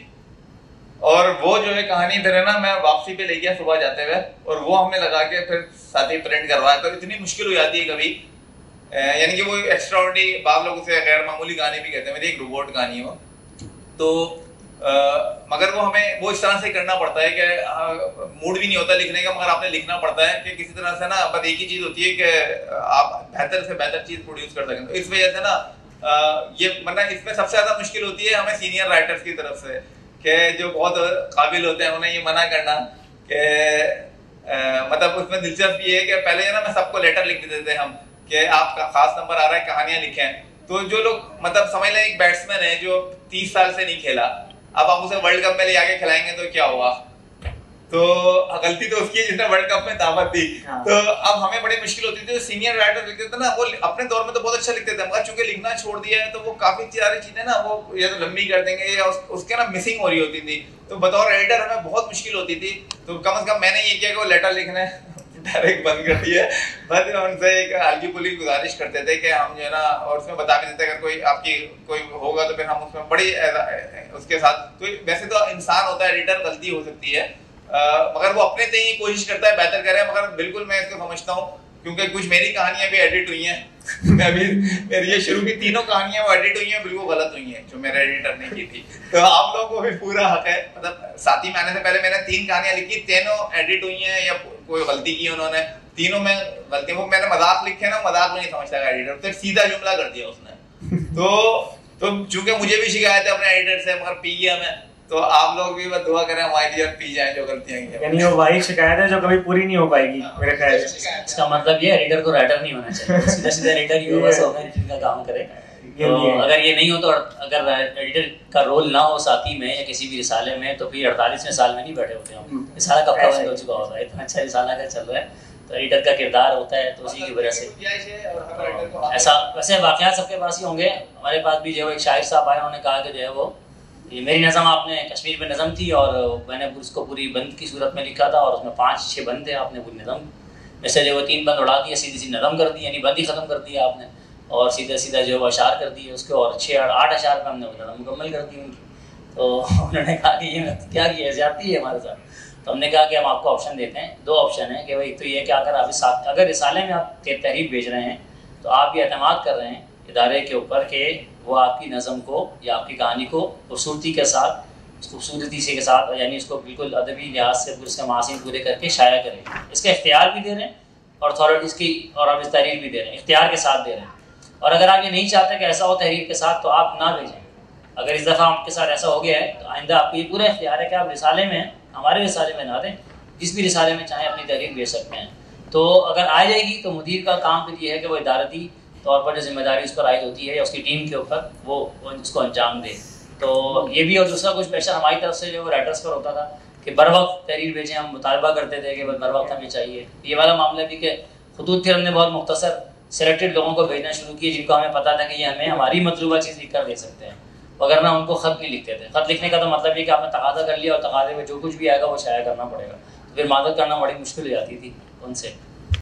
और वो जो है कहानी फिर है ना मैं वापसी पे ले गया सुबह जाते हुए, और वो हमने लगा के फिर साथी प्रिंट करवाया। तो इतनी मुश्किल हो जाती है कभी, यानी कि वो एक्स्ट्राऑर्डिनरी, बाप लोग उसे गैर मामूली कहानी भी कहते हैं, मेरी एक रोबोट कहानी हो तो मगर वो हमें वो इस तरह से करना पड़ता है कि मूड भी नहीं होता लिखने का, मगर आपने लिखना पड़ता है कि किसी तरह से ना, बस एक ही चीज होती है कि आप बेहतर से बेहतर चीज प्रोड्यूस कर सकें। तो इस वजह से ना ये मतलब इसमें सबसे ज्यादा मुश्किल होती है हमें सीनियर राइटर्स की तरफ से, कि जो बहुत काबिल होते हैं उन्हें ये मना करना कि मतलब उसमें दिलचस्पी ये है कि पहले ना मैं सबको लेटर लिख देते थे हम कि आपका खास नंबर आ रहा है, कहानियां लिखें। तो जो लोग मतलब समझ लें एक बैट्समैन है जो 30 साल से नहीं खेला, अब आप उसे वर्ल्ड कप में ले आके खिलाएंगे तो क्या हुआ, तो गलती तो उसकी है जिसने वर्ल्ड कप में दावत दी। तो अब हमें बड़ी मुश्किल होती थी। सीनियर राइटर लिखते थे ना, वो अपने दौर में तो बहुत अच्छा लिखते थे, मगर चूंकि लिखना छोड़ दिया है तो वो काफी सारी चीजें ना वो या तो लंबी कर देंगे या उसके ना मिसिंग हो रही होती थी। तो बतौर एडिटर हमें बहुत मुश्किल होती थी। तो कम से कम मैंने ये किया कि वो लेटर लिखने डायरेक्ट बंद कर दिया। बस उनसे एक हल्की फुल्की गुजारिश करते थे कि हम जो है ना, और उसमें बता भी देते अगर कोई आपकी कोई होगा तो फिर हम उसमें बड़ी उसके साथ, तो वैसे तो इंसान होता है, एडिटर, गलती हो सकती है, मगर वो अपने से ही कोशिश करता है बेहतर करे। मगर बिल्कुल मैं इसको समझता हूँ क्योंकि कुछ मेरी कहानियां भी एडिट हुई हैं मैं भी मेरी ये शुरू की 3 कहानियां वो एडिट हुई हैं, बिल्कुल गलत हुई हैं जो मेरे एडिटर ने की थी। तो आप लोगों को भी पूरा हक है, मतलब साथी में आने से पहले मैंने 3 कहानियां लिखी, 3 एडिट हुई हैं या कोई गलती की उन्होंने, 3 में गलती, वो मैंने मजाक लिखे ना, मजाक में नहीं समझता एडिटर, तो सीधा जुमला कर दिया उसने। तो चूंकि मुझे भी शिकायत है अपने एडिटर से, मगर पी गया मैं, तो आप लोग भी दुआ करें हमारे लिए पी जाएं जो गलतियां की हैं। यानी वो वही शिकायत है जो कभी पूरी नहीं हो पाएगी मेरे ख्याल से। इसका मतलब ये एडिटर को राइटर नहीं होना चाहिए, सीधा सीधा एडिटर ही होगा, सो जिनका काम करे। तो अगर ये नहीं हो तो अगर एडिटर का रोल ना हो साथी में या किसी भी रिसाले में तो फिर 48वें साल में नहीं बैठे होते हम। रिसाला कब का बंद हो चुका होता है, इतना अच्छा रिसाला का चल रहा है तो एडिटर का किरदार होता है, तो उसी की वजह से ऐसा। वैसे वाक़यात सबके पास ही होंगे, हमारे पास भी जो एक शायर साहब आए उन्होंने कहा कि जो है वो ये मेरी नज़म आपने कश्मीर में नज़म थी और मैंने उसको पूरी बंद की सूरत में लिखा था और उसमें 5-6 बंद थे, आपने पूरी नज़म में से जो वो 3 बंद उड़ा दिए, सीधी सी नज़म कर दी, यानी बंद ही ख़त्म कर दिया आपने और सीधा सीधा जो वो अशार कर दिए उसके और 6-8 अशार पर हमने वो नज़म मुकम्मल कर दी उनकी। तो उन्होंने कहा कि ये क्या किया ज़्यादती है हमारे साथ। तो हमने कहा कि हम आपको ऑप्शन देते हैं, 2 ऑप्शन है कि भाई एक तो ये कि अगर रिसाले में आप तहरीर भेज रहे हैं तो आप ये एतमाद कर रहे हैं इदारे के ऊपर कि वो आपकी नज़म को या आपकी कहानी को खूबसूरती के साथ, खूबसूरती से के साथ, यानी उसको बिल्कुल अदबी लिहाज से उसके मासीन पूरे करके शाया करें। इसका इख्तियार भी दे रहे हैं और अथॉरिटीज़ की, और आप इस तहरीर भी दे रहे हैं, इख्तियार के साथ दे रहे हैं। और अगर आप ये नहीं चाहते कि ऐसा हो तहरीर के साथ तो आप ना भेजें। अगर इस दफ़ा आपके साथ ऐसा हो गया है तो आइंदा आपको ये पूरा इख्तियार है कि आप रिसाले में, हमारे रिसाले में ना दें, जिस भी रिसाले में चाहें अपनी तहरीर भेज सकते हैं। तो अगर आ जाएगी तो मुदीर का काम फिर ये है कि वो इदारती तौर पर जो जिम्मेदारी उस पर आयद होती है या उसकी टीम के ऊपर वो उसको अंजाम दे। तो ये भी, और दूसरा कुछ प्रेशर हमारी तरफ से जो राइटर्स पर होता था कि बर वक्त तहरीर भेजें, हम मुतालबा करते थे कि बर वक्त हमें चाहिए। ये वाला मामला भी कि खुतूत फिर हमने बहुत मुख्तसर सेलेक्टेड लोगों को भेजना शुरू किए जिनको हमें पता था कि ये हमें हमारी मतलूबा चीज़ लिख कर दे सकते हैं, वगैरह ना उनको ख़त नहीं लिखते थे। ख़त लिखने का तो मतलब ये कि आपने तकाज़ा कर लिया और तकाज़े में जो कुछ भी आएगा वो शाया करना पड़ेगा, तो फिर मदद करना बड़ी मुश्किल हो जाती थी उनसे।